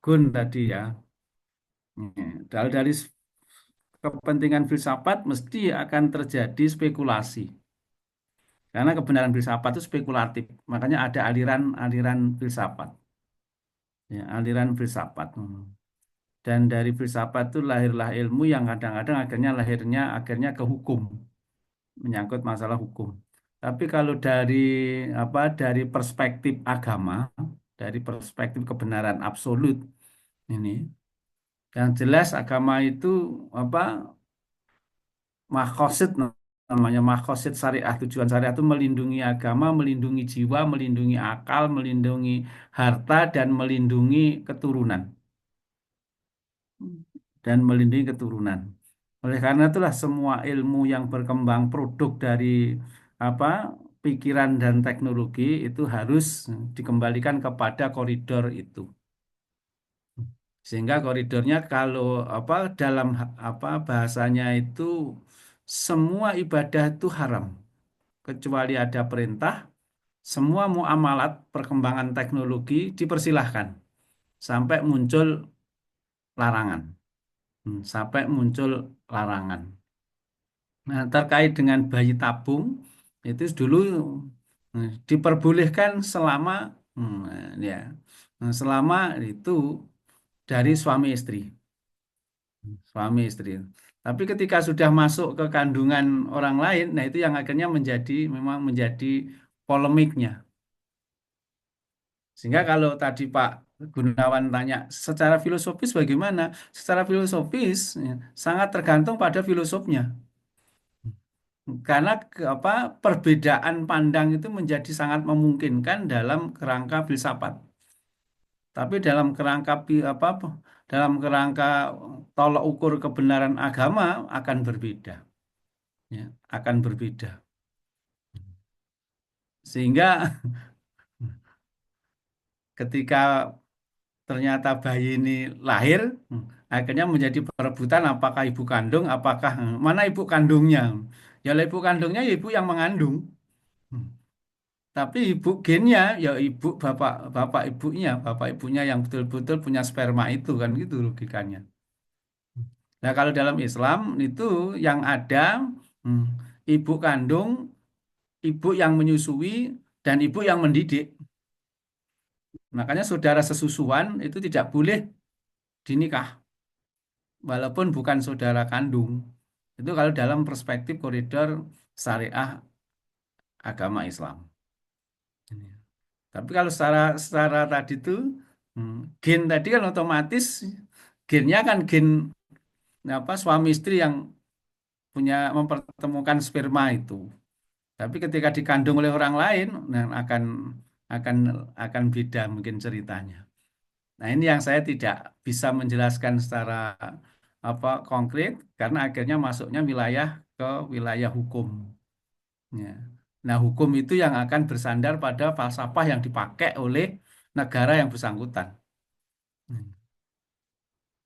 Gun tadi ya, dari kepentingan filsafat mesti akan terjadi spekulasi. Karena kebenaran filsafat itu spekulatif. Makanya ada aliran-aliran filsafat. Ya, aliran filsafat. Dan dari filsafat itu lahirlah ilmu yang kadang-kadang akhirnya ke hukum, menyangkut masalah hukum. Tapi kalau dari perspektif agama, dari perspektif kebenaran absolut ini, yang jelas agama itu apa makosid namanya makosid syariah, tujuan syariah itu melindungi agama, melindungi jiwa, melindungi akal, melindungi harta, dan melindungi keturunan. Dan melindungi keturunan. Oleh karena itulah semua ilmu yang berkembang produk dari apa pikiran dan teknologi itu harus dikembalikan kepada koridor itu. Sehingga koridornya kalau dalam bahasanya itu semua ibadah itu haram kecuali ada perintah, semua muamalat perkembangan teknologi dipersilahkan sampai muncul larangan. Sampai muncul larangan. Nah, terkait dengan bayi tabung itu dulu diperbolehkan ya selama itu dari suami istri. Tapi ketika sudah masuk ke kandungan orang lain, nah itu yang akhirnya memang menjadi polemiknya. Sehingga kalau tadi Pak Gunawan tanya secara filosofis bagaimana? Secara filosofis ya, sangat tergantung pada filosofnya. Karena perbedaan pandang itu menjadi sangat memungkinkan dalam kerangka filsafat. Tapi dalam kerangka tolok ukur kebenaran agama akan berbeda, ya, akan berbeda. Sehingga ketika ternyata bayi ini lahir, akhirnya menjadi perebutan apakah ibu kandung, mana ibu kandungnya. Ya ibu kandungnya ya ibu yang mengandung. Tapi ibu gennya ya bapak ibunya yang betul-betul punya sperma itu kan gitu logikanya. Nah, kalau dalam Islam itu yang ada hmm, ibu kandung, ibu yang menyusui dan ibu yang mendidik. Makanya saudara sesusuan itu tidak boleh dinikah walaupun bukan saudara kandung. Itu kalau dalam perspektif koridor syariah agama Islam. Tapi kalau secara tadi tuh gen tadi kan otomatis gennya kan gen suami istri yang mempertemukan sperma itu. Tapi ketika dikandung oleh orang lain, nah akan akan beda mungkin ceritanya. Nah, ini yang saya tidak bisa menjelaskan secara konkret karena akhirnya masuknya wilayah ke wilayah hukum. Ya. Nah, hukum itu yang akan bersandar pada falsafah yang dipakai oleh negara yang bersangkutan. Hmm.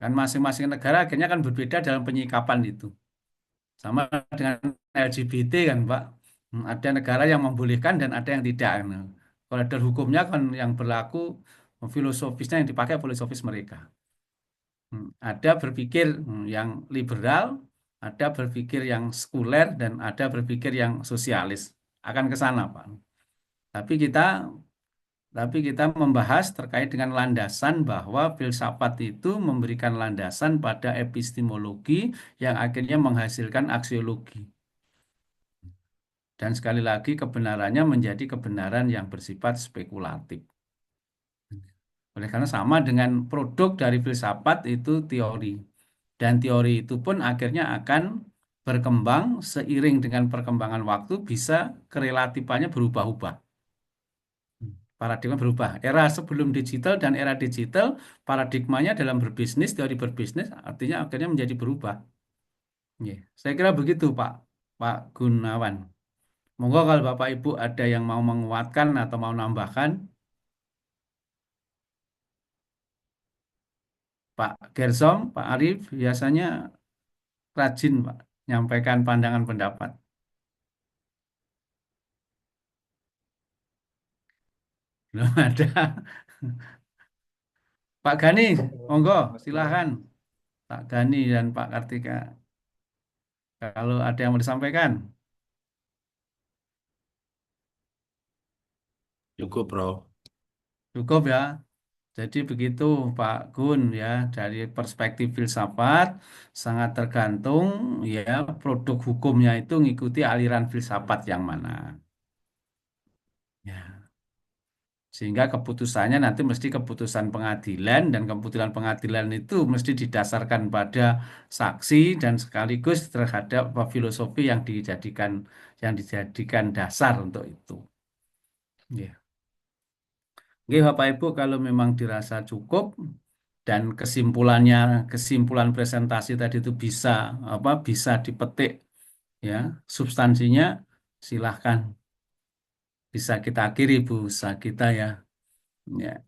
Kan masing-masing negara akhirnya kan berbeda dalam penyikapan itu. Sama dengan LGBT kan, Pak. Ada negara yang membolehkan dan ada yang tidak. Nah, koridor hukumnya kan yang berlaku filosofisnya yang dipakai filosofis mereka. Ada berpikir yang liberal, ada berpikir yang sekuler, dan ada berpikir yang sosialis. Akan ke sana, Pak. Tapi kita membahas terkait dengan landasan bahwa filsafat itu memberikan landasan pada epistemologi yang akhirnya menghasilkan aksiologi. Dan sekali lagi kebenarannya menjadi kebenaran yang bersifat spekulatif. Oleh karena sama dengan produk dari filsafat itu teori. Dan teori itu pun akhirnya akan berkembang seiring dengan perkembangan waktu bisa kerelatifannya berubah-ubah. Paradigma berubah. Era sebelum digital dan era digital, paradigmanya dalam berbisnis, teori berbisnis artinya akhirnya menjadi berubah. Saya kira begitu Pak Gunawan. Monggo kalau Bapak Ibu ada yang mau menguatkan atau mau nambahkan. Pak Gersom, Pak Arif biasanya rajin Pak nyampaikan pandangan pendapat. Belum ada. Pak Gani, monggo silahkan. Pak Gani dan Pak Kartika. Kalau ada yang mau disampaikan. Cukup, Bro. Cukup ya. Jadi begitu Pak Gun ya, dari perspektif filsafat sangat tergantung ya produk hukumnya itu ngikuti aliran filsafat yang mana. Ya. Sehingga keputusannya nanti mesti keputusan pengadilan dan keputusan pengadilan itu mesti didasarkan pada saksi dan sekaligus terhadap filosofi yang dijadikan dasar untuk itu. Ya. Oke, Bapak Ibu, kalau memang dirasa cukup dan kesimpulan presentasi tadi itu bisa dipetik ya substansinya, silahkan bisa kita akhiri Bu kita ya. Ya.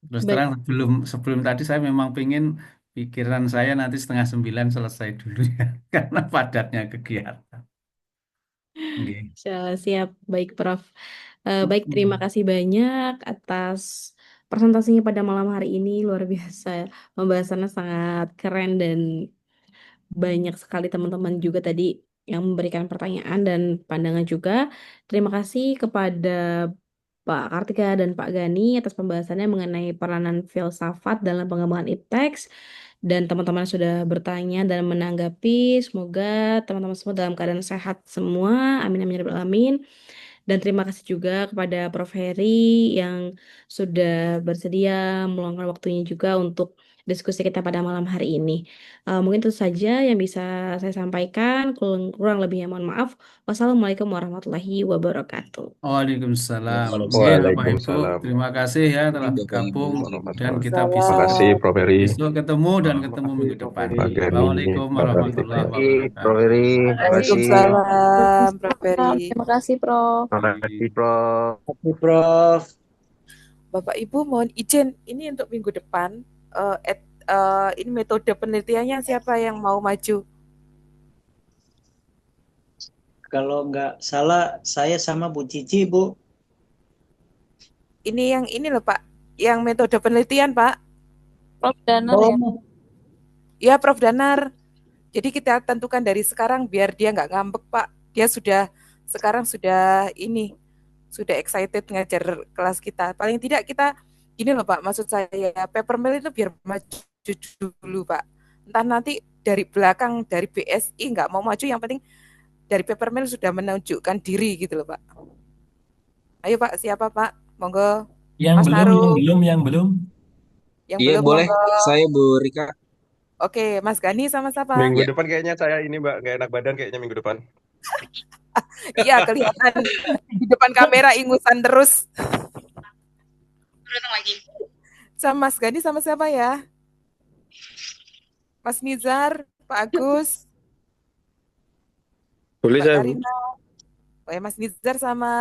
Terus Baik, terang sebelum tadi saya memang pengen pikiran saya nanti 8:30 selesai dulu ya karena padatnya kegiatan. Oke. siap. Baik, Prof. Baik, terima kasih banyak atas presentasinya pada malam hari ini. Luar biasa. Pembahasannya sangat keren dan banyak sekali teman-teman juga tadi yang memberikan pertanyaan dan pandangan juga. Terima kasih kepada Pak Kartika dan Pak Gani atas pembahasannya mengenai peranan filsafat dalam pengembangan ipteks dan teman-teman sudah bertanya dan menanggapi. Semoga teman-teman semua dalam keadaan sehat semua. Amin amin ya rabbal alamin. Dan terima kasih juga kepada Prof. Heri yang sudah bersedia meluangkan waktunya juga untuk diskusi kita pada malam hari ini. Mungkin itu saja yang bisa saya sampaikan. Kurang lebihnya mohon maaf. Wassalamualaikum warahmatullahi wabarakatuh. Waalaikumsalam. Oke, Bapak Ibu, Waalaikumsalam terima kasih ya telah Bapak Ibu. bergabung dan warahmatullahi kita wabarakatuh. bisa Terima kasih Prof. Heri, besok ketemu dan ketemu minggu depan. Pak Gani, Assalamualaikum Pak warahmatullahi Kartika. wabarakatuh. Prof. Heri, terima kasih. Waalaikumsalam, Prof. Heri. Terima kasih, Prof. Terima kasih Prof. Tapi Prof. Bapak Ibu mohon izin ini untuk minggu depan ini metode penelitiannya siapa yang mau maju? Kalau nggak salah saya sama Bu Cici, Bu. Ini yang ini loh Pak, yang metode penelitian Pak. Prof Danar ya. Ya Prof Danar. Jadi kita tentukan dari sekarang biar dia nggak ngambek Pak. Dia sekarang sudah excited ngajar kelas kita. Paling tidak kita gini loh Pak, maksud saya paper mill itu biar maju dulu Pak. Entah nanti dari belakang dari BSI nggak mau maju, yang penting dari paper mill sudah menunjukkan diri gitu loh Pak. Ayo Pak, siapa Pak? Monggo. Yang Mas belum, Naru. yang belum. Yang Iya belum boleh, monggo. saya Bu Rika. Oke, Mas Gani sama siapa? Minggu Ya. depan kayaknya saya ini Mbak, nggak enak badan kayaknya minggu depan. Iya, kelihatan di depan kamera ingusan terus. Sama Mas Gani sama siapa ya? Mas Nizar, Pak Agus, Boleh Mbak saya, Bu? Karina. Oh ya, Mas Nizar sama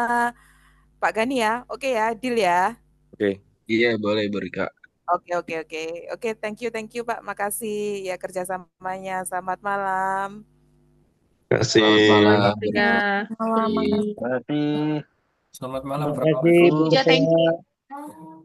Pak Gani ya. Oke ya, deal ya. Oke. Iya, boleh Bu Rika. Oke, oke, oke. Oke, thank you Pak. Makasih ya kerjasamanya. Selamat malam. Terima Selamat kasih. malam Bu Ya, Rika. Malam. Terima kasih. Selamat malam, Terima Bro. kasih Bu Ya, thank you. Rika.